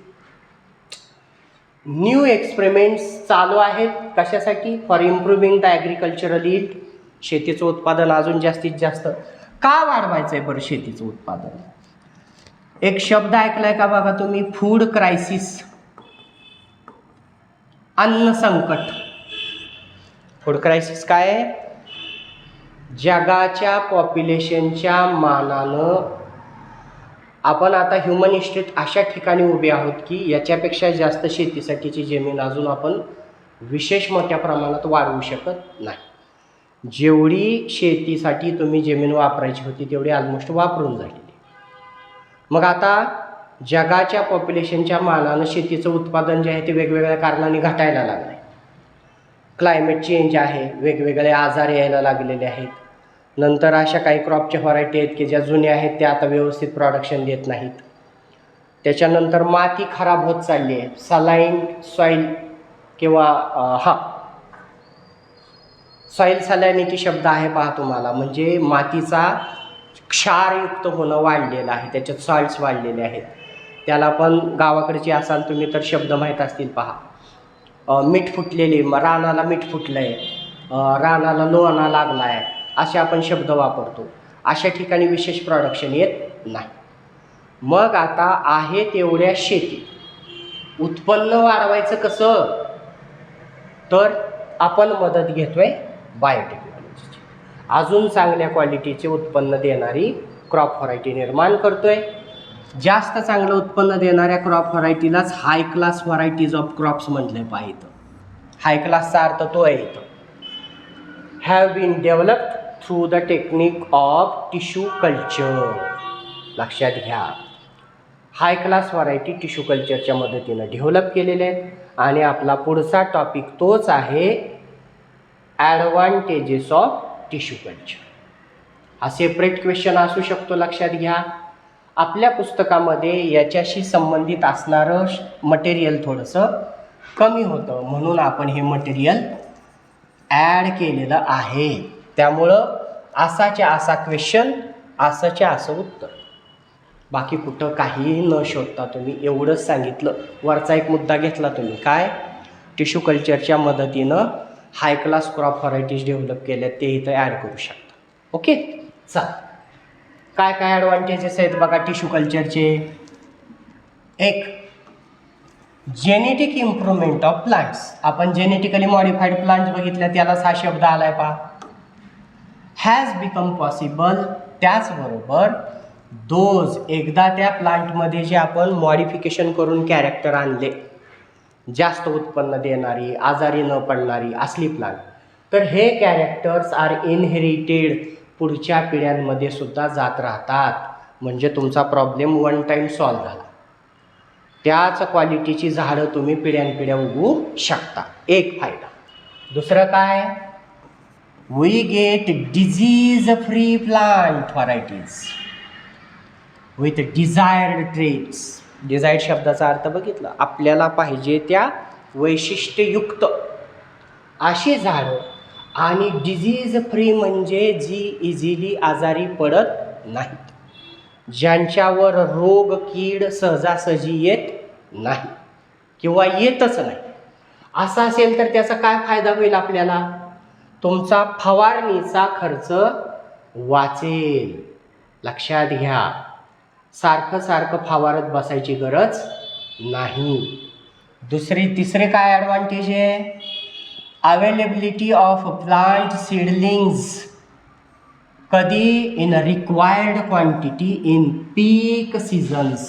न्यू एक्सपेरिमेंट्स चालू आहेत कशासाठी? For improving the agricultural yield. शेतीचं उत्पादन अजून जास्तीत जास्त का वाढवायचं आहे बरं शेतीचं उत्पादन? एक शब्द ऐकलाय का बघा तुम्ही? फूड क्रायसिस, अन्न संकट. फूड क्रायसिस काय आहे? जगाच्या पॉप्युलेशनच्या मानानं आपण आता ह्युमन हिस्ट्रीत अशा ठिकाणी उभे आहोत की याच्यापेक्षा जास्त शेतीसाठीची जमीन अजून आपण विशेष मोठ्या प्रमाणात वाढवू शकत नाही. जेवढी शेतीसाठी तुम्ही जमीन वापरायची होती तेवढी ऑलमोस्ट वापरून झालेली. मग आता जगाच्या पॉप्युलेशनच्या मानानं शेतीचं उत्पादन जे आहे ते वेगवेगळ्या कारणांनी घटायला लागलं आहे. क्लायमेट चेंज आहे, वेगवेगळे आजार यायला लागलेले आहेत. नंतर अशा काही क्रॉपच्या व्हरायटी आहेत की ज्या जुन्या आहेत त्या आता व्यवस्थित प्रोडक्शन देत नाहीत. त्याच्यानंतर माती खराब होत चालली आहे. सलाईन सॉईल किंवा सॉईल सलायनिटी शब्द आहे पहा तुम्हाला, म्हणजे मातीचा क्षारयुक्त होणं वाढलेलं आहे, त्याच्यात सॉइल्स वाढलेले आहेत. त्याला पण गावाकडचे असाल तुम्ही तर शब्द माहीत असतील पहा. मीठ फुटलेले, रानाला मीठ फुटलं आहे, रानाला लोणा लागला आहे, असे आपण शब्द वापरतो. अशा ठिकाणी विशेष प्रोडक्शन येत नाही. मग आता आहे तेवढ्या शेती उत्पन्न वाढवायचं कसं? तर आपण मदत घेतोय बायोटेक्नॉलॉजीची. अजून चांगल्या क्वालिटीचे उत्पन्न देणारी क्रॉप व्हरायटी निर्माण करतोय. जास्त चांगलं उत्पन्न देणाऱ्या क्रॉप व्हरायटीलाच high class varieties of crops म्हटले पाहिजे. हाय क्लासचा अर्थ तो आहे इथं. Have been developed through the technique of tissue culture. लक्षात घ्या, हाय क्लास व्हरायटी टिश्यू कल्चरच्या मदतीनं डेव्हलप केलेले आहेत. आणि आपला पुढचा टॉपिक तोच आहे, ॲडव्हान्टेजेस ऑफ टिश्यू कल्चर. हा सेपरेट क्वेश्चन असू शकतो, लक्षात घ्या. आपल्या पुस्तकामध्ये याच्याशी संबंधित असणारं मटेरियल थोडंसं कमी होतं म्हणून आपण हे मटेरियल ॲड केलेलं आहे. त्यामुळं असाच्या असा क्वेश्चन, असंच्या असं उत्तर. बाकी कुठं काहीही न शोधता तुम्ही एवढंच सांगितलं. वरचा एक मुद्दा घेतला तुम्ही, काय? टिश्यू कल्चरच्या मदतीनं हाय क्लास क्रॉप व्हरायटीज डेव्हलप केल्या, ते इथं ॲड करू शकता. ओके, चल. काय काय ॲडव्हान्टेजेस आहेत बघा टिश्यू कल्चरचे? एक, जेनेटिक इम्प्रूव्हमेंट ऑफ प्लांट्स. आपण जेनेटिकली मॉडिफाईड प्लांट बघितल्या, त्यालाच हा शब्द आलाय पहा. Has become possible. त्याचबरोबर दोज, एकदा त्या प्लांटमध्ये जे आपण मॉडिफिकेशन करून कॅरेक्टर आणले, जास्त उत्पन्न देणारी, आजारी न पडणारी असली प्लांट, तर हे कॅरेक्टर्स आर इनहेरिटेड, पुढच्या पिढ्यांमध्ये सुद्धा जात राहतात. म्हणजे तुमचा प्रॉब्लेम वन टाईम सॉल्व्ह झाला. त्याच क्वालिटीची झाडं तुम्ही पिढ्यानपिढ्या उगवू शकता. एक फायदा. दुसरं काय? We get disease free plant varieties with desired traits. Desired शब्दाचा अर्थ बघितला, आपल्याला पाहिजे त्या वैशिष्ट्ययुक्त अशी झाडं. आणि डिझीज फ्री म्हणजे जी इझिली आजारी पडत नाहीत, ज्यांच्यावर रोग कीड सहजासहजी येत नाही किंवा येतच नाही. असं असेल तर त्याचा काय फायदा होईल आपल्याला? तुमचा फवारणीचा खर्च वाचेल. लक्षात घ्या, सारखं सारखं फवारत बसायची गरज नाही. तिसरे काय ॲडव्हान्टेज आहे? Availability of plant seedlings. कधी? In required quantity in peak seasons.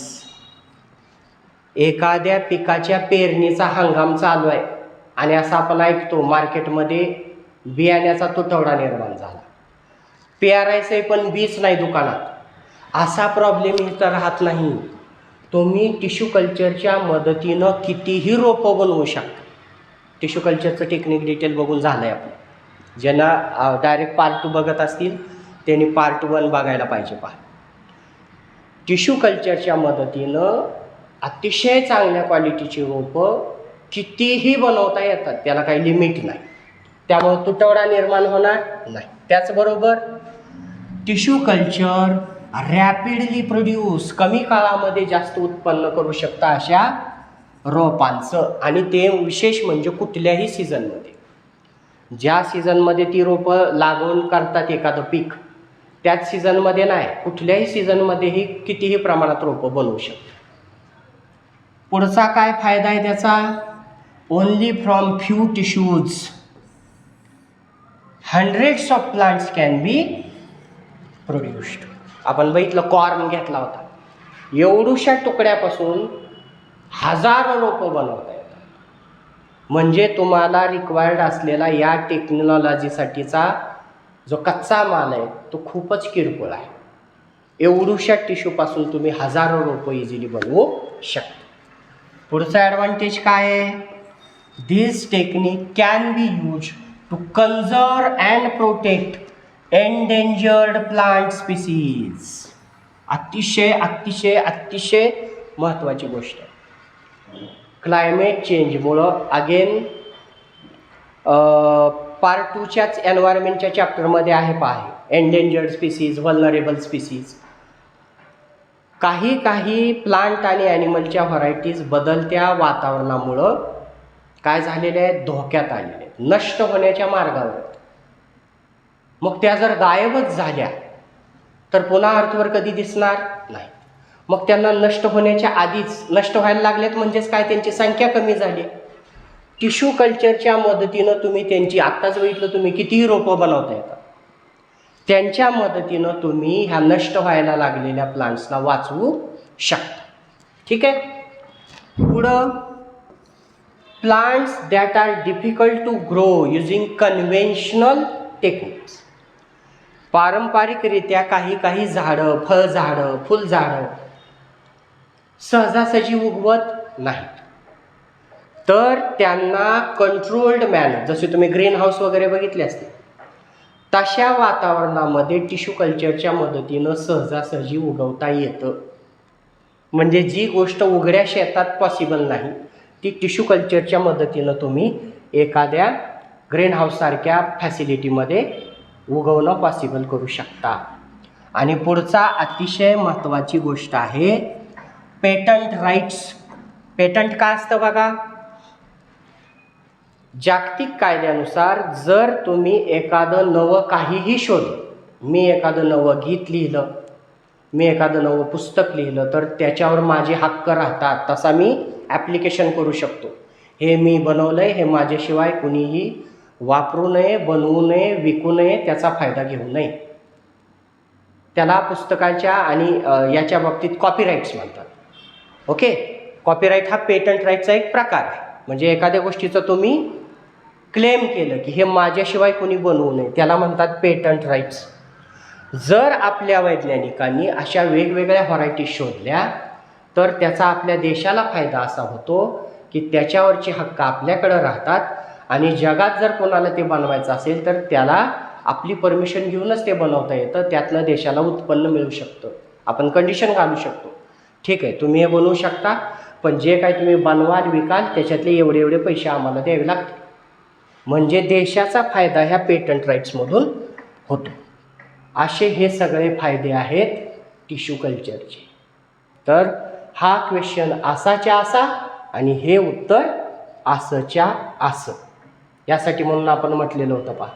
एखाद्या पिकाच्या पेरणीचा हंगाम चालू आहे आणि असं आपण ऐकतो मार्केटमध्ये बियाण्याचा तुटवडा निर्माण झाला, पेरायचं पण बीच नाही दुकानात. असा प्रॉब्लेम इथं राहत नाही. तुम्ही टिश्यू कल्चरच्या मदतीनं कितीही रोपं बनवू शकता. टिश्यू कल्चरचं टेक्निक डिटेल बघून झालं आहे आपलं. ज्यांना डायरेक्ट पार्ट 2 बघत असतील त्यांनी पार्ट 1 बघायला पाहिजे. पहा, टिश्यू कल्चरच्या मदतीनं अतिशय चांगल्या क्वालिटीची रोपं कितीही बनवता येतात, त्याला काही लिमिट नाही, त्यामुळे तुटवडा निर्माण होणार नाही. त्याचबरोबर टिश्यू कल्चर रॅपिडली प्रोड्यूस, कमी काळामध्ये जास्त उत्पन्न करू शकता अशा रोपांचं. आणि ते विशेष म्हणजे कुठल्याही सीझनमध्ये, ज्या सीझनमध्ये ती रोपं लागवण करतात एखादं पीक, त्याच सीझनमध्ये नाही, कुठल्याही सीझनमध्येही कितीही प्रमाणात रोपं बनवू शकतात. पुढचा काय फायदा आहे त्याचा? Only from few tissues hundreds of plants can be produced. आपण बघितलं, कॉर्न घेतला होता, एवढूशा तुकड्यापासून हजारो रोपं बनवता येतात. म्हणजे तुम्हाला रिक्वायर्ड असलेला या टेक्नॉलॉजीसाठीचा जो कच्चा माल आहे तो खूपच किरकोळ आहे. एवढूशा टिश्यूपासून तुम्ही हजारो रोपं इझिली बनवू शकता. पुढचा ॲडव्हान्टेज काय आहे? This technique can be use to conserve and protect endangered plant species. अतिशय अतिशय अतिशय महत्त्वाची गोष्ट आहे. क्लायमेट चेंजमुळं अगेन पार्ट 2च्याच एन्व्हायरमेंटच्या चॅप्टरमध्ये आहे, पहा, एंडेंजर्ड स्पीसीज, व्हल्नरेबल स्पीसीज. काही प्लांट आणि ॲनिमलच्या व्हरायटीज बदलत्या वातावरणामुळं काय झालेले आहेत? धोक्यात आलेले आहेत, नष्ट होण्याच्या मार्गावर. मग त्या जर गायबच झाल्या तर पुन्हा अर्थवर कधी दिसणार नाही. मग त्यांना नष्ट होण्याच्या आधीच नष्ट व्हायला लागलेत, म्हणजेच काय? त्यांची संख्या कमी झाली. टिश्यू कल्चरच्या मदतीनं तुम्ही त्यांची, आत्ताच बघितलं तुम्ही, कितीही रोपं बनवता येतात, त्यांच्या मदतीनं तुम्ही ह्या नष्ट व्हायला लागलेल्या प्लांट्सला वाचवू शकता. ठीक आहे. पुढं, plants that are difficult to grow using conventional techniques. पारंपरिकरित्या काही झाडं, फळझाडं, फुलझाडं सहजासहजी उगवत नाहीत, तर त्यांना कंट्रोल्ड मॅनर, जसे तुम्ही ग्रीन हाऊस वगैरे बघितले असतील, तशा वातावरणामध्ये टिश्यू कल्चरच्या मदतीनं सहजासहजी उगवता येतं. म्हणजे जी गोष्ट उघड्या शेतात पॉसिबल नाही, ती टिश्यू कल्चरच्या मदतीनं तुम्ही एखाद्या ग्रीन हाऊससारख्या फॅसिलिटीमध्ये उगवणं पॉसिबल करू शकता. आणि पुढचा अतिशय महत्त्वाची गोष्ट आहे पेटंट राईट्स. पेटंट काय असतं बघा? जागतिक कायद्यानुसार जर तुम्ही एखादं नवं काहीही शोधलं, मी एखादं नवं गीत लिहिलं, मी एखादं नवं पुस्तक लिहिलं, तर त्याच्यावर माझे हक्क राहतात. तसा मी ॲप्लिकेशन करू शकतो, हे मी बनवलं आहे, हे माझ्याशिवाय कुणीही वापरू नये, बनवू नये, विकू नये, त्याचा फायदा घेऊ नये. त्याला पुस्तकाच्या आणि याच्या बाबतीत कॉपीराईट्स म्हणतात. ओके, कॉपीराईट हा पेटंट राईटचा एक प्रकार आहे. म्हणजे एखाद्या गोष्टीचं तुम्ही क्लेम केलं की हे माझ्याशिवाय कोणी बनवू नये, त्याला म्हणतात पेटंट राईट्स. जर आपल्या वैज्ञानिकांनी अशा वेगवेगळ्या व्हरायटी शोधल्या तर त्याचा आपल्या देशाला फायदा असा होतो की त्याच्यावरचे हक्क आपल्याकडं राहतात. आणि जगात जर कोणाला ते बनवायचं असेल तर त्याला आपली परमिशन घेऊनच ते बनवता येतं, त्यातनं देशाला उत्पन्न मिळू शकतं. आपण कंडिशन घालू शकतो, ठीक आहे तुम्ही हे बनवू शकता, पण जे काय तुम्ही बनवाल विकाल त्याच्यातले एवढे पैसे आम्हाला द्यावे लागतील. म्हणजे देशाचा फायदा ह्या पेटंट राईट्समधून होतो. असे हे सगळे फायदे आहेत टिश्यू कल्चरचे. तर हा क्वेश्चन असाच्या असा आणि हे उत्तर असंच्या असं, यासाठी म्हणून आपण म्हटलेलं होतं. पहा,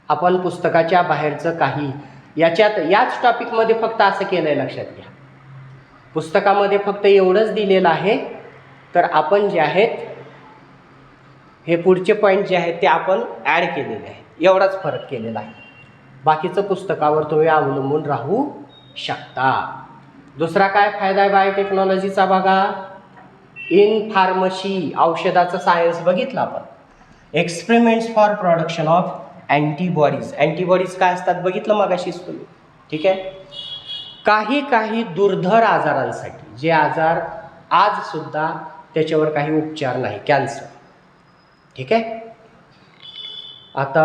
आपण पुस्तकाच्या बाहेरचं काही याच टॉपिकमध्ये फक्त असं केलं आहे, लक्षात घ्या. पुस्तकामध्ये फक्त एवढंच दिलेलं आहे, तर आपण जे आहेत हे पुढचे पॉईंट जे आहेत ते आपण ॲड केलेले आहेत, एवढाच फरक केलेला आहे. बाकीचं पुस्तकावर तुम्ही अवलंबून राहू शकता. दुसरा काय फायदा आहे बायोटेक्नॉलॉजीचा बघा? इन फार्मसी, औषधाचं सायन्स बघितलं आपण. Experiments for production of antibodies. Antibodies काय असतात बघितलं मगाशीच तुम्ही, ठीक आहे. काही काही दुर्धर आजारांसाठी, जे आजार आजसुद्धा त्याच्यावर काही उपचार नाही, कॅन्सर. ठीक आहे. आता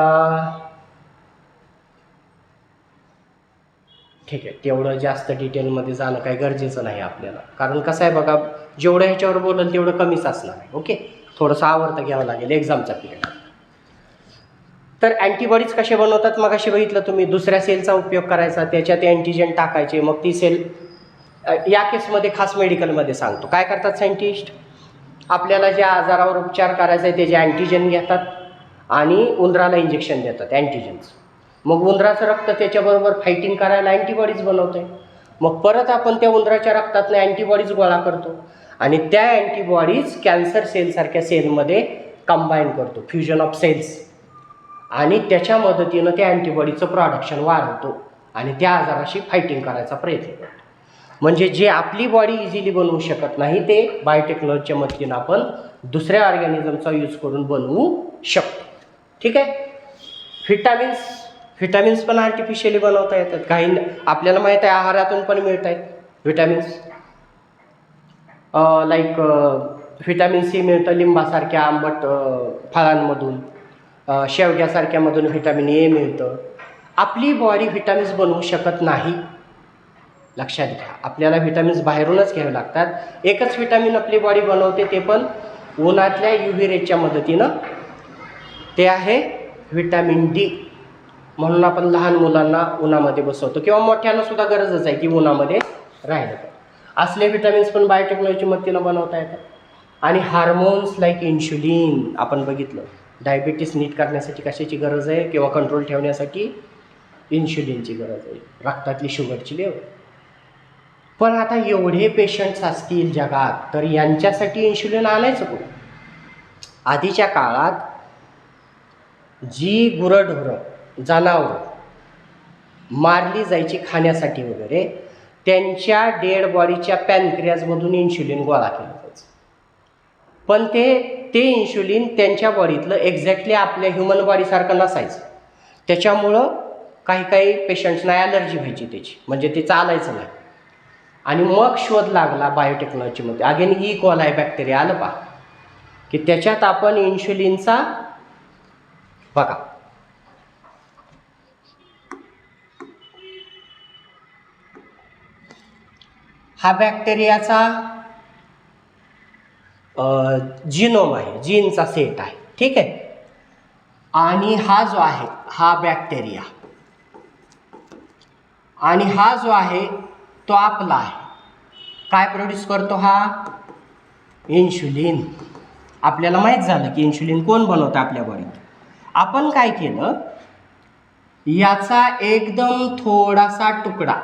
ठीक आहे, तेवढं जास्त डिटेलमध्ये जाणं काही गरजेचं नाही आपल्याला, कारण कसं आहे बघा, जेवढं ह्याच्यावर बोलेल तेवढं कमीच असणार आहे. ओके, थोडंसं आवडतं घ्यावं लागेल एक्झामचा पिरियड. तर अँटीबॉडीज कसे बनवतात मग असे बघितलं तुम्ही, दुसऱ्या सेलचा उपयोग करायचा, त्याच्यात अँटीजेन टाकायचे, मग ती सेल, या केसमध्ये खास मेडिकलमध्ये सांगतो काय करतात सायंटिस्ट, आपल्याला ज्या आजारावर उपचार करायचा आहे त्याचे अँटीजेन घेतात आणि उंदराला इंजेक्शन देतात अँटीजेन्स. मग उंदराचं रक्त त्याच्याबरोबर फायटिंग करायला अँटीबॉडीज बनवतं आहे. मग परत आपण त्या उंदराच्या रक्तातनं अँटीबॉडीज गोळा करतो आणि त्या अँटीबॉडीज कॅन्सर सेलसारख्या सेलमध्ये कंबाईन करतो, फ्युजन ऑफ सेल्स, आणि त्याच्या मदतीनं त्या अँटीबॉडीचं प्रोडक्शन वाढवतो आणि त्या आजाराशी फायटिंग करायचा प्रयत्न करतो. म्हणजे जे आपली बॉडी इझिली बनवू शकत नाही ते बायोटेक्नॉलॉजीच्या मदतीनं आपण दुसऱ्या ऑर्गॅनिझमचा यूज करून बनवू शकतो. ठीक आहे. व्हिटॅमिन्स पण आर्टिफिशियली बनवता येतात. काही आपल्याला माहीत आहे आहारातून पण मिळत आहेत व्हिटॅमिन्स. लाईक व्हिटॅमिन सी मिळतं लिंबासारख्या आंबट फळांमधून, शेवग्यासारख्यामधून व्हिटॅमिन ए मिळतं. आपली बॉडी व्हिटॅमिन्स बनवू शकत नाही, लक्षात घ्या. आपल्याला व्हिटॅमिन्स बाहेरूनच घ्यावे लागतात. एकच व्हिटॅमिन आपली बॉडी बनवते, ते पण उन्हातल्या UV रेच्या मदतीनं, ते आहे व्हिटॅमिन डी. म्हणून आपण लहान मुलांना उन्हामध्ये बसवतो किंवा मोठ्यांना सुद्धा गरजच आहे की उन्हामध्ये राहिलं तर. असले व्हिटॅमिन्स पण बायोटेक्नॉलॉजी मदतीनं बनवता येतात. आणि हार्मोन्स लाईक इन्शुलिन, आपण बघितलं डायबिटीस नीट करण्यासाठी कशाची गरज आहे किंवा कंट्रोल ठेवण्यासाठी इन्शुलिनची गरज आहे, रक्तातली शुगरची लेवल. पण आता एवढे पेशंट्स असतील जगात, तर यांच्यासाठी इन्शुलिन आणायचं कुठं? आधीच्या काळात जी गुरंढोरं, जनावरं मारली जायची खाण्यासाठी वगैरे, त्यांच्या डेड बॉडीच्या पॅनक्रियाजमधून इन्शुलिन गोळा केलं जायचं. पण ते इन्शुलिन त्यांच्या बॉडीतलं एक्झॅक्टली आपल्या ह्युमन बॉडीसारखं नसायचं. त्याच्यामुळं काही पेशंट्सना ॲलर्जी व्हायची त्याची, म्हणजे ते चालायचं नाही. आणि मग शोध लागला बायोटेक्नॉलॉजीमध्ये, अगेन कोलाई बॅक्टेरिया आलं पहा, की त्याच्यात आपण इन्शुलिनचा, बघा हा बॅक्टेरियाचा जीनोम आहे, जीनचा सेट आहे. ठीक आहे. आणि हा जो आहे हा बॅक्टेरिया, आणि हा जो आहे तो आपला आहे. काय प्रोड्यूस करतो हा? इन्शुलिन. आपल्याला माहीत झालं की इन्शुलिन कोण बनवतं आपल्या बॉडीत. आपण काय केलं, याचा एकदम थोडासा तुकडा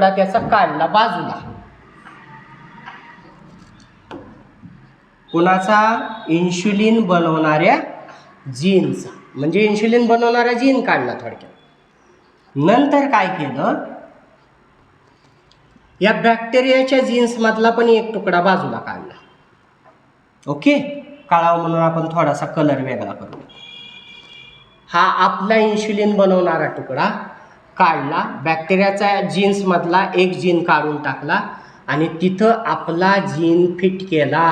त्याचा काढला बाजूला. कुणाचा? इन्शुलिन बनवणाऱ्या जीनचा. म्हणजे इन्शुलिन बनवणारा जीन काढला थोडक्यात. नंतर काय केलं, या बॅक्टेरियाच्या जीन्समधला पण एक तुकडा बाजूला काढला. ओके, काढावं म्हणून आपण थोडासा कलर वेगळा करू. हा आपला इन्शुलिन बनवणारा तुकडा काढला, बॅक्टेरियाचा जीन्समधला एक जीन काढून टाकला आणि तिथं आपला जीन फिट केला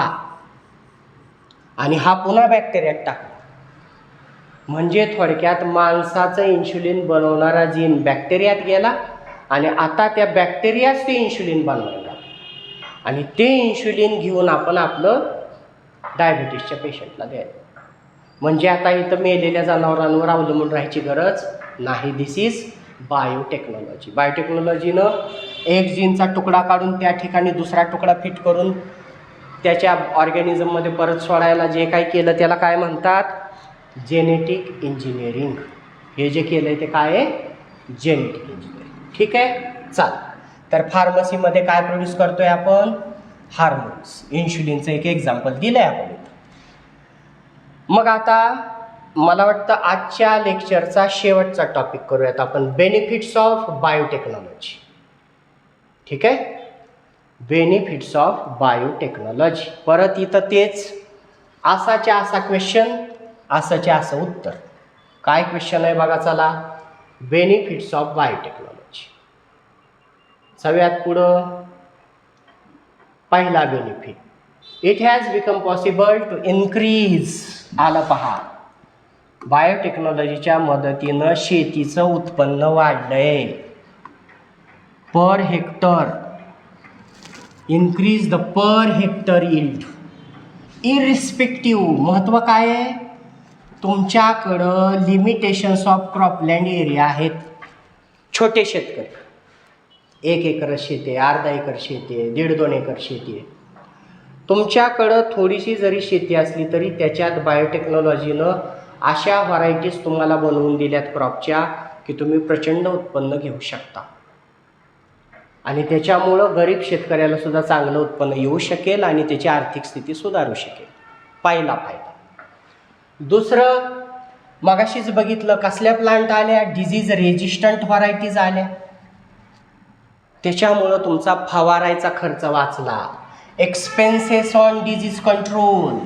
आणि हा पुन्हा बॅक्टेरियात टाकला. म्हणजे थोडक्यात माणसाचं इन्शुलिन बनवणारा जीन बॅक्टेरियात गेला आणि आता त्या बॅक्टेरियाच ते इन्शुलिन बनवायला, आणि ते इन्शुलिन घेऊन आपण आपलं डायबिटीसच्या पेशंटला द्यायचं. म्हणजे आता इथं मेलेल्या जनावरांवर अवलंबून राहायची गरज नाही. दिस इज बायोटेक्नॉलॉजी. बायोटेक्नॉलॉजीनं एक जीनचा तुकडा काढून त्या ठिकाणी दुसरा तुकडा फिट करून त्याच्या ऑर्गॅनिझममध्ये परत सोडायला जे काही केलं त्याला काय म्हणतात? Genetic engineering. हे जे केलं आहे ते काय आहे? Genetic engineering. ठीक आहे. चाल, तर फार्मसीमध्ये काय प्रोड्यूस करतोय आपण? हार्मोन्स. इन्शुलिनचं एक एक्झाम्पल दिलं आहे आपण इथं. मग आता मला वाटतं आजच्या लेक्चरचा शेवटचा टॉपिक करूयात आपण, बेनिफिट्स ऑफ बायोटेक्नॉलॉजी. ठीक आहे. Benefits of biotechnology. परत इथं तेच, असाच्या असा क्वेश्चन, असाच्या असं उत्तर. काय क्वेश्चन आहे बघा चला. Benefits of biotechnology. सगळ्यात पुढं पहिला benefit, it has become possible to increase. आलं पहा, बायोटेक्नॉलॉजीच्या मदतीनं शेतीचं उत्पन्न वाढलंय. Per hectare, increase the per hectare yield irrespective. महत्त्व काय आहे, तुमच्याकडं लिमिटेशन्स ऑफ क्रॉपलँड एरिया आहेत. छोटे शेतकरी, 1 एकर शेती आहे, अर्धा एकर शेती आहे, 1.5-2 एकर शेती आहे. तुमच्याकडं थोडीशी जरी शेती असली तरी त्याच्यात बायोटेक्नॉलॉजीनं अशा व्हरायटीज तुम्हाला बनवून दिल्यात क्रॉपच्या की तुम्ही प्रचंड उत्पन्न घेऊ शकता. आणि त्याच्यामुळं गरीब शेतकऱ्याला सुद्धा चांगलं उत्पन्न येऊ शकेल आणि त्याची आर्थिक स्थिती सुधारू शकेल. पहिला फायदा. दुसरं, मगाशीच बघितलं कसल्या प्लांट आल्या, डिझीज रेजिस्टंट व्हरायटीज आल्या. त्याच्यामुळं तुमचा फवारायचा खर्च वाचला. Expenses on disease control.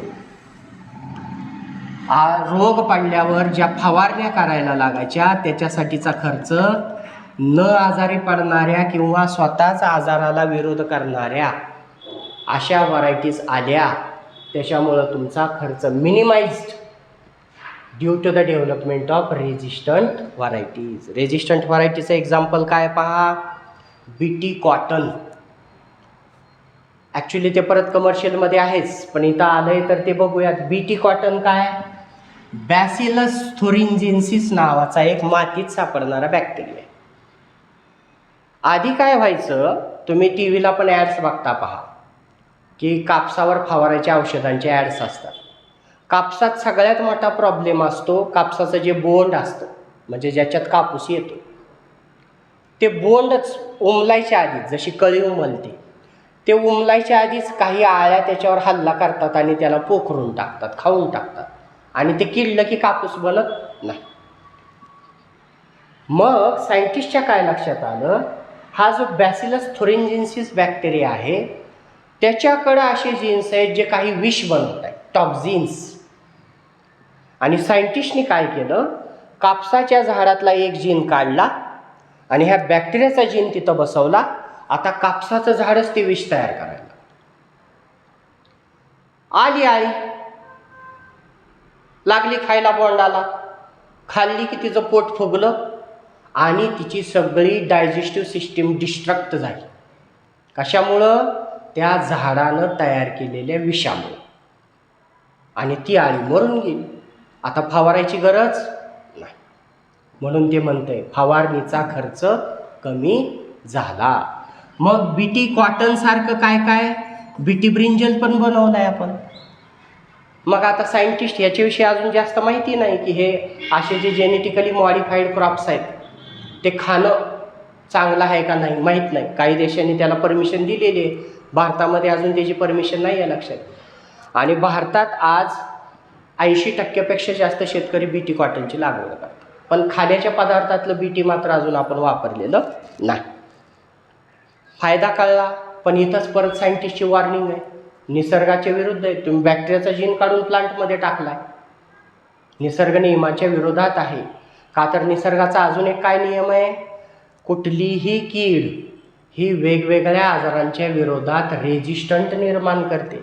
रोग पडल्यावर ज्या फवारण्या करायला लागायच्या त्याच्यासाठीचा खर्च न आजारी पडणाऱ्या किंवा स्वतःच आजाराला विरोध करणाऱ्या अशा व्हरायटीज आल्या. त्याच्यामुळं तुमचा खर्च minimised due to the development of resistant varieties. Resistant व्हरायटीचं एक्झाम्पल काय पहा, बीटी कॉटन. ॲक्च्युली ते परत कमर्शियलमध्ये आहेच, पण इथं आलं आहे तर ते बघूयात. बीटी कॉटन काय, बॅसिलस थुरिंजिन्सिस नावाचा एक मातीत सापडणारा बॅक्टेरिया आहे. आधी काय व्हायचं, तुम्ही टी व्हीला पण ॲड्स बघता पहा की कापसावर फवारायच्या औषधांचे ॲड्स असतात. कापसात सगळ्यात मोठा प्रॉब्लेम असतो, कापसाचं जे बोंड असतं म्हणजे ज्याच्यात कापूस येतो ते बोंडच उमलायच्या आधीच, जशी कळी उमलते ते उमलायच्या आधीच काही आळ्या त्याच्यावर हल्ला करतात आणि त्याला पोखरून टाकतात, खाऊन टाकतात आणि ते किडलं की कापूस बनत नाही. मग सायंटिस्टच्या काय लक्षात आलं, हा जो बॅसिलस थुरिंजिन्सिस बॅक्टेरिया आहे त्याच्याकडं असे जीन्स आहेत जे काही विष बनवत आहेत, टॉक्झिन्स. आणि सायंटिस्टनी काय केलं, कापसाच्या झाडातला एक जीन काढला आणि ह्या बॅक्टेरियाचा जीन तिथं बसवला. आता कापसाचं झाडच ते विष तयार करायला. आली आळी, लागली खायला बोंडाला, खाल्ली की तिचं पोट फुगलं आणि तिची सगळी डायजेस्टिव्ह सिस्टीम डिस्ट्रक्ट झाली. कशामुळं, त्या झाडानं तयार केलेल्या विषामुळे. आणि ती आळी मरून गेली. आता फवारायची गरज नाही. म्हणून ते म्हणतंय फवारणीचा खर्च कमी झाला. मग बीटी कॉटन सारखं काय काय, बीटी ब्रिंजल पण बनवलाय आपण. मग आता सायंटिस्ट ह्याच्याविषयी अजून जास्त माहिती नाही की हे असे जे जेनेटिकली मॉडिफाईड क्रॉप्स आहेत ते खाणं चांगलं आहे का नाही माहीत नाही. काही देशांनी त्याला परमिशन दिलेली आहे, भारतामध्ये अजून त्याची परमिशन नाही आहे लक्षात. आणि भारतात आज 80% जास्त शेतकरी बीटी कॉटनची लागवड करतात, पण खाण्याच्या पदार्थातलं बीटी मात्र अजून आपण वापरलेलं नाही. फायदा कळला, पण इथंच परत सायंटिस्टची वॉर्निंग आहे, निसर्गाच्या विरुद्ध आहे. तुम्ही बॅक्टेरियाचा जीन काढून प्लांटमध्ये टाकलाय, निसर्ग नियमाच्या विरोधात आहे. का तर निसर्गाचा अजून एक काय नियम आहे, कुठलीही कीड ही वेगवेगळ्या आजारांच्या विरोधात रेजिस्टंट निर्माण करते,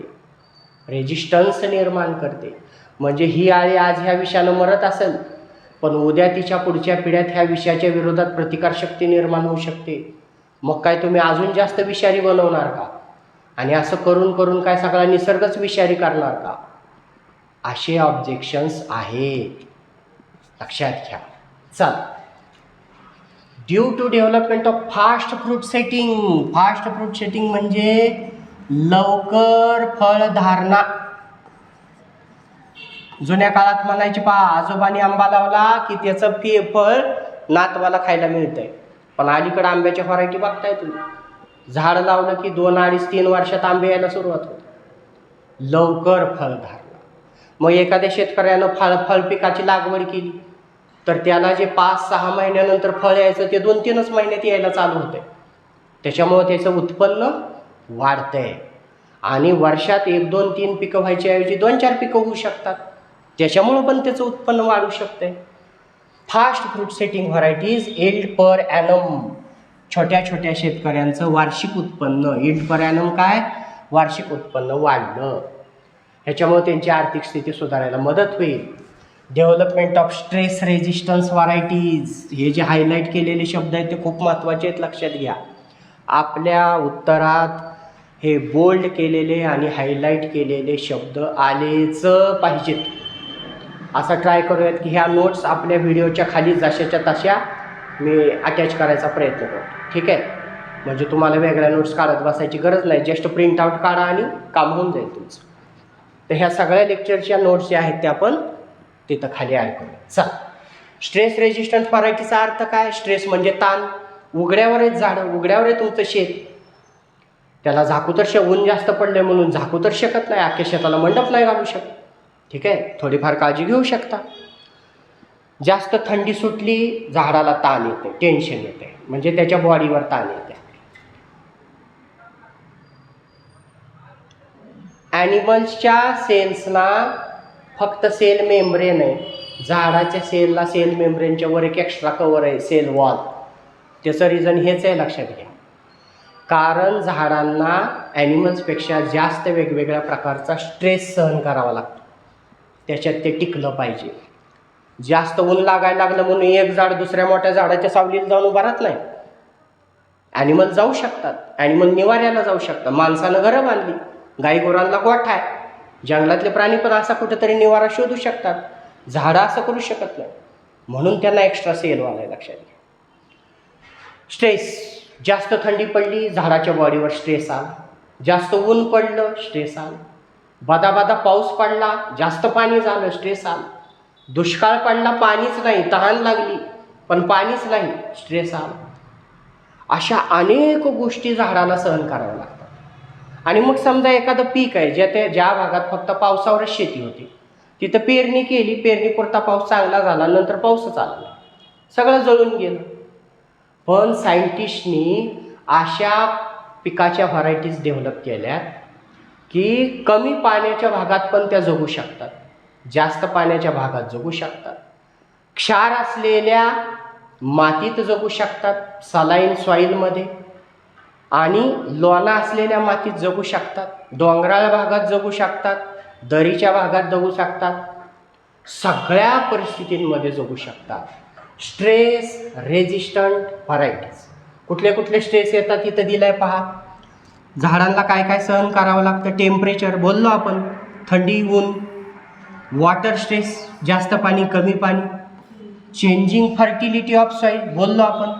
रेजिस्टन्स निर्माण करते. म्हणजे ही आळी आज ह्या विषानं मरत असेल पण उद्या तिच्या पुढच्या पिढ्यात ह्या विषयाच्या विरोधात प्रतिकारशक्ती निर्माण होऊ शकते. मग काय तुम्ही अजून जास्त विषारी बनवणार का? आणि असं करून करून काय सगळा निसर्गच विषारी करणार का? असे ऑब्जेक्शन्स आहेत, लक्षात घ्या. चल, due to development of fast fruit setting. Fast fruit setting म्हणजे लवकर फळधारणा. जुन्या काळात म्हणायचे पहा, आजोबांनी आंबा लावला की त्याचं फळ नातवाला खायला मिळतंय. पण अलीकडे आंब्याच्या व्हरायटी बघताय तुम्ही, झाड लावलं की 2, 2.5, 3 वर्षात आंबे यायला सुरुवात होते. लवकर फळधारणा. मग एखाद्या शेतकऱ्यानं फळ पिकाची लागवड केली तर त्याला जे 5-6 महिन्यानंतर फळ यायचं ते 2-3च महिन्यात यायला चालू होतंय. त्याच्यामुळं त्याचं उत्पन्न वाढतंय आणि वर्षात 1, 2, 3 पिकं व्हायच्या ऐवजी 2-4 पिकं होऊ शकतात. त्याच्यामुळं पण त्याचं उत्पन्न वाढू शकतंय. Fast fruit setting varieties yield per annum, छोट्या छोट्या शेतकऱ्यांचं वार्षिक उत्पन्न, यील्ड पर ॲनम काय, वार्षिक उत्पन्न वाढलं, ह्याच्यामुळे त्यांची आर्थिक स्थिती सुधारायला मदत होईल. Development of stress resistance varieties, हे जे हायलाईट केलेले शब्द आहेत ते खूप महत्त्वाचे आहेत, लक्षात घ्या. आपल्या उत्तरात हे बोल्ड केलेले आणि हायलाईट केलेले शब्द आलेच पाहिजेत. असं ट्राय करूयात की ह्या नोट्स आपल्या व्हिडिओच्या खाली जशाच्या तशा मी अटॅच करायचा प्रयत्न करतो, ठीक आहे. म्हणजे तुम्हाला वेगळ्या नोट्स काढत बसायची गरज नाही, जस्ट प्रिंट आउट काढा आणि काम होऊन जाईल तुमचं. तर ह्या सगळ्या लेक्चरच्या नोट्स ज्या आहेत त्या आपण तिथं खाली ॲड करूया. चला, स्ट्रेस रेजिस्टंट व्हरायटीचा अर्थ काय, स्ट्रेस म्हणजे ताण. उघड्यावर आहेत झाडं, उघड्यावर आहे तुमचं शेत, त्याला झाकू तर ऊन जास्त पडले म्हणून झाकू तर शकत नाही, अख्ख्या शेताला मंडप नाही घालू शकत, ठीक आहे. थोडीफार काळजी घेऊ शकता. जास्त थंडी सुटली झाडाला ताण येते, टेन्शन येते, म्हणजे त्याच्या बॉडीवर ताण येते. ॲनिमल्सच्या सेल्सना फक्त सेल मेम्ब्रेन आहे, झाडाच्या सेलला सेल मेम्ब्रेनच्या वर एक एक्स्ट्रा कवर आहे, सेल वॉल. त्याचं रिझन हेच आहे, लक्षात घ्या. कारण झाडांना ॲनिमल्सपेक्षा जास्त वेगवेगळ्या प्रकारचा स्ट्रेस सहन करावा लागतो, त्याच्यात ते टिकलं पाहिजे. जास्त ऊन लागायला लागलं म्हणून एक झाड दुसऱ्या मोठ्या झाडाच्या सावलीला जाऊन उभा राहत नाही. ॲनिमल जाऊ शकतात, ॲनिमल निवाऱ्याला जाऊ शकतात. माणसानं घरं बांधली, गाई गुरांना गोठा आहे, जंगलातले प्राणी पण असा कुठेतरी निवारा शोधू शकतात, झाडं असं करू शकत नाही, म्हणून त्यांना एक्स्ट्रा सेल वालाय, लक्षात घ्या. स्ट्रेस, जास्त थंडी पडली झाडाच्या बॉडीवर स्ट्रेस आला, जास्त ऊन पडलं स्ट्रेस आला, बदाबदा पाऊस पडला जास्त पाणी झालं स्ट्रेस आला, दुष्काळ पडला पाणीच नाही, तहान लागली पण पाणीच नाही, स्ट्रेस आला. अशा अनेक गोष्टी झाडाला सहन कराव्या लागतात. आणि मग समजा एखादं पीक आहे ज्या भागात फक्त पावसावरच शेती होती, तिथं पेरणी केली, पेरणीपुरता पाऊस चांगला झाला, नंतर पाऊसच आला नाही, सगळं जळून गेलं. पण सायंटिस्टनी अशा पिकाच्या व्हरायटीज डेव्हलप केल्या की कमी पाण्याच्या भागात पण त्या जगू शकतात, जास्त पाण्याच्या भागात जगू शकतात, क्षार असलेल्या मातीत जगू शकतात, सलाईन सॉईलमध्ये, आणि लोणा असलेल्या मातीत जगू शकतात, डोंगराळ भागात जगू शकतात, दरीच्या भागात जगू शकतात, सगळ्या परिस्थितींमध्ये जगू शकतात. स्ट्रेस रेजिस्टंट व्हरायटीज, कुठले कुठले स्ट्रेस येतात तिथं दिलाय पहा. झाडांना काय काय सहन करावं लागतं, टेम्परेचर बोललो आपण, थंडी ऊन, वॉटर स्ट्रेस जास्त पाणी कमी पाणी, चेंजिंग फर्टिलिटी ऑफ सॉईल बोललो आपण,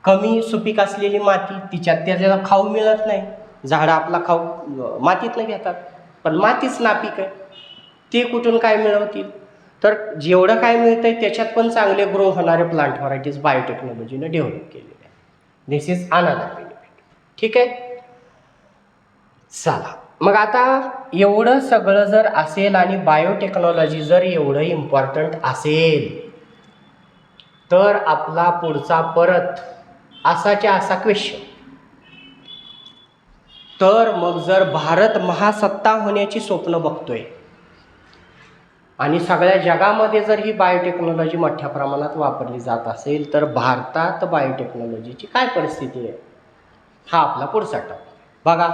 कमी सुपीक असलेली माती, तिच्यात त्याला खाऊ मिळत नाही, झाडं आपला खाऊ मातीतनं घेतात, पण मातीच नापीक आहे, ते कुठून काय मिळवतील. तर जेवढं काय मिळतं आहे त्याच्यात पण चांगले ग्रो होणारे प्लांट व्हरायटीज बायोटेक्नॉलॉजीनं डेव्हलप केलेले आहे. दिस इज अनदर बेनिफिट, ठीक आहे. चला, मग आता एवढं सगळं जर असेल आणि बायोटेक्नॉलॉजी जर एवढं इम्पॉर्टंट असेल, तर आपला पुढचा परत असाच्या असा क्वेश्चन, तर मग जर भारत महासत्ता होण्याची स्वप्न बघतोय आणि सगळ्या जगामध्ये जर ही बायोटेक्नॉलॉजी मोठ्या प्रमाणात वापरली जात असेल, तर भारतात बायोटेक्नॉलॉजीची काय परिस्थिती आहे, हा आपला पुढचा टॉपिक. बघा,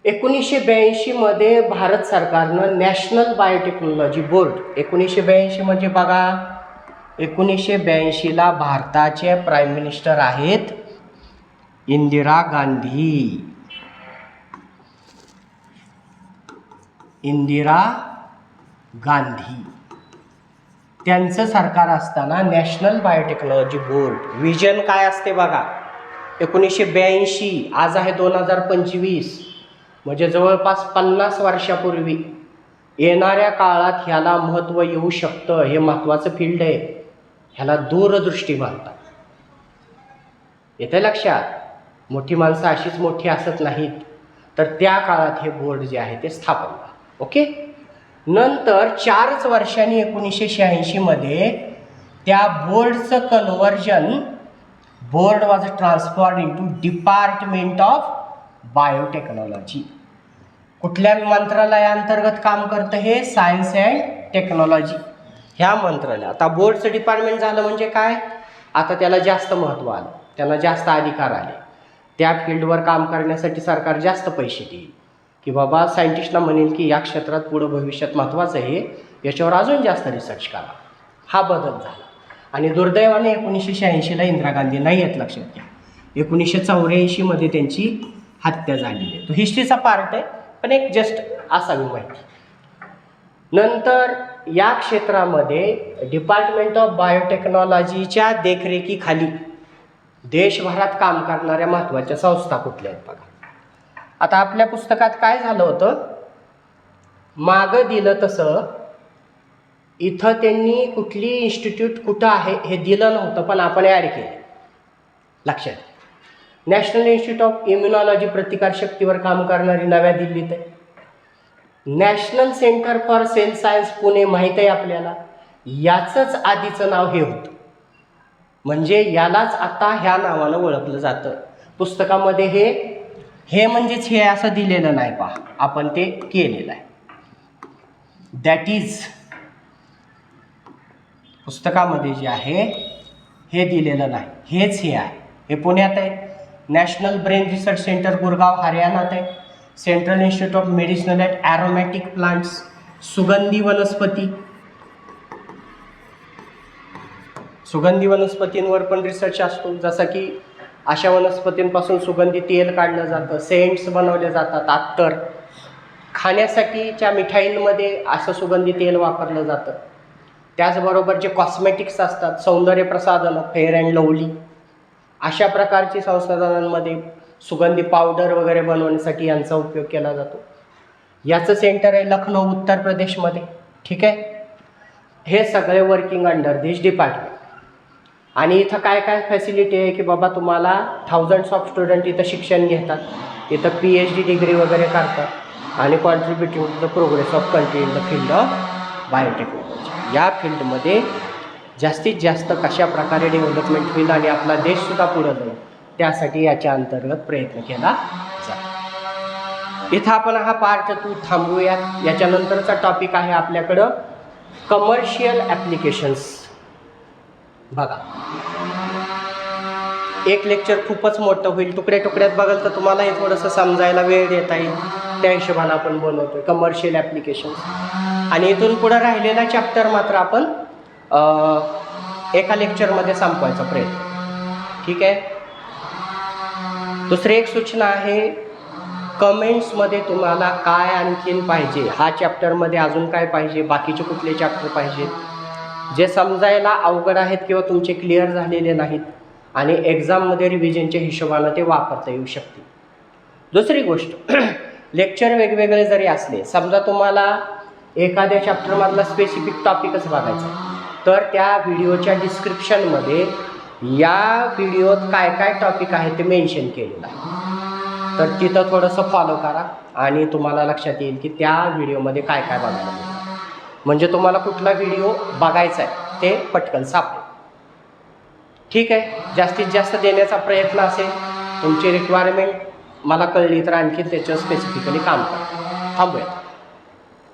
1982 मध्ये भारत सरकारनं नॅशनल बायोटेक्नॉलॉजी बोर्ड, 1982 म्हणजे बघा 1982ला भारताचे प्राईम मिनिस्टर आहेत इंदिरा गांधी. इंदिरा गांधी त्यांचं सरकार असताना नॅशनल बायोटेक्नॉलॉजी बोर्ड, विजन काय असते बघा, 1982, आज आहे 2025, म्हणजे जवळपास 50 वर्षापूर्वी येणाऱ्या काळात ह्याला महत्त्व येऊ शकतं, हे महत्त्वाचं फील्ड आहे, ह्याला दूरदृष्टी म्हणतात. येतं लक्षात, मोठी माणसं अशीच मोठी असत नाहीत, तर त्या काळात हे बोर्ड जे आहे ते स्थापन झालं. ओके, नंतर 4च वर्षांनी 1986 मध्ये त्या बोर्डचं conversion, board was transformed into department of biotechnology. कुठल्या मंत्रालयाअंतर्गत काम करतं हे, सायन्स अँड टेक्नॉलॉजी. ह्या मंत्रालय. आता बोर्डचं डिपार्टमेंट झालं म्हणजे काय, आता त्याला जास्त महत्त्व आलं, त्यांना जास्त अधिकार आले, त्या फील्डवर काम करण्यासाठी सरकार जास्त पैसे देईल, की बाबा सायंटिस्टला म्हणेल की या क्षेत्रात पुढं भविष्यात महत्त्वाचं आहे, याच्यावर अजून जास्त रिसर्च करा. हा बदल झाला. आणि दुर्दैवाने 1986ला इंदिरा गांधी नाही आहेत, लक्षात घ्या. 1984मध्ये त्यांची हत्या झालेली आहे. तो हिस्ट्रीचा पार्ट आहे, पण एक जस्ट असावी माहिती. नंतर या क्षेत्रामध्ये डिपार्टमेंट ऑफ बायोटेक्नॉलॉजीच्या देखरेखीखाली देशभरात काम करणाऱ्या महत्त्वाच्या संस्था कुठल्या आहेत बघा. आता आपल्या पुस्तकात काय झालं होतं, मागं दिलं तसं इथं त्यांनी कुठली इन्स्टिट्यूट कुठं आहे हे दिलं नव्हतं, पण आपण ॲड केलं. लक्षात, नॅशनल इन्स्टिट्यूट ऑफ इम्युनॉलॉजी प्रतिकारशक्तीवर काम करणारी नव्या दिल्लीत आहे. National centre for cell science Pune माहीत आहे आपल्याला, याचंच आधीचं नाव हे होतं, म्हणजे यालाच आता ह्या नावानं ओळखलं जातं. पुस्तकामध्ये हे म्हणजेच हे असं दिलेलं नाही, पहा आपण ते केलेलं आहे. दॅट इज पुस्तकामध्ये जे आहे हे दिलेलं नाही, हेच हे आहे. हे पुण्यात आहे. National brain research centre Gurgaon हरियाणात आहे. Central institute of medicinal and aromatic plants, सुगंधी वनस्पतींवर पण रिसर्च असतो. जसं की अशा वनस्पतींपासून सुगंधी तेल काढलं जातं, सेंट्स बनवले जातात, अत्तर. खाण्यासाठीच्या मिठाईंमध्ये असं सुगंधी तेल वापरलं जातं. त्याचबरोबर जे कॉस्मेटिक्स असतात, सौंदर्य प्रसाधनं, फेअर अँड लवली, अशा प्रकारची संसाधनांमध्ये सुगंधी पावडर वगैरे बनवण्यासाठी यांचा उपयोग केला जातो. याचं सेंटर आहे लखनौ, उत्तर प्रदेशमध्ये. ठीक आहे. हे सगळे वर्किंग अंडर दिस डिपार्टमेंट. आणि इथं काय काय फॅसिलिटी आहे की बाबा तुम्हाला थाउजंड्स ऑफ स्टुडंट इथं शिक्षण घेतात, इथं PhD डिग्री वगैरे करतात आणि contributing to the progress of country in the field of biotechnology. या फील्डमध्ये जास्तीत जास्त कशा प्रकारे डेव्हलपमेंट होईल आणि आपला देशसुद्धा पुढं जाईल, त्यासाठी याच्या अंतर्गत प्रयत्न केला जातो. इथं आपण हा पार्ट 2 थांबवूयात. याच्यानंतरचा टॉपिक आहे आपल्याकडं कमर्शियल ॲप्लिकेशन्स. बघा, एक लेक्चर खूपच मोठं होईल, तुकड्यात बघाल तर तुम्हाला हे थोडंसं समजायला वेळ देता येईल, त्या हिशोबाने आपण बनवतो कमर्शियल ॲप्लिकेशन्स. आणि इथून पुढं राहिलेला चॅप्टर मात्र आपण एका लेक्चरमध्ये संपवायचा प्रयत्न. ठीक आहे. दुसरी एक सूचना आहे, कमेंट्समध्ये तुम्हाला काय आणखीन पाहिजे, हा चॅप्टरमध्ये अजून काय पाहिजे, बाकीचे कुठले चॅप्टर पाहिजेत, जे समजायला अवघड आहेत किंवा तुमचे क्लिअर झालेले नाहीत आणि एक्झाममध्ये रिव्हिजनच्या हिशोबानं ते वापरता येऊ शकते. दुसरी गोष्ट, लेक्चर वेगवेगळे जरी असले, समजा तुम्हाला एखाद्या चॅप्टरमधला स्पेसिफिक टॉपिकच बघायचा, तर त्या व्हिडिओच्या डिस्क्रिप्शनमध्ये या व्हिडिओत काय काय टॉपिक आहे ते मेन्शन केलेलं आहे, तर तिथं थोडंसं फॉलो करा आणि तुम्हाला लक्षात येईल की त्या व्हिडिओमध्ये काय काय बघायला मिळेल, म्हणजे तुम्हाला कुठला व्हिडिओ बघायचा आहे ते पटकन सापडेल. ठीक आहे. जास्तीत जास्त देण्याचा प्रयत्न असेल. तुमची रिक्वायरमेंट मला कळली तर आणखी त्याच्यावर स्पेसिफिकली काम करा. थांबूया.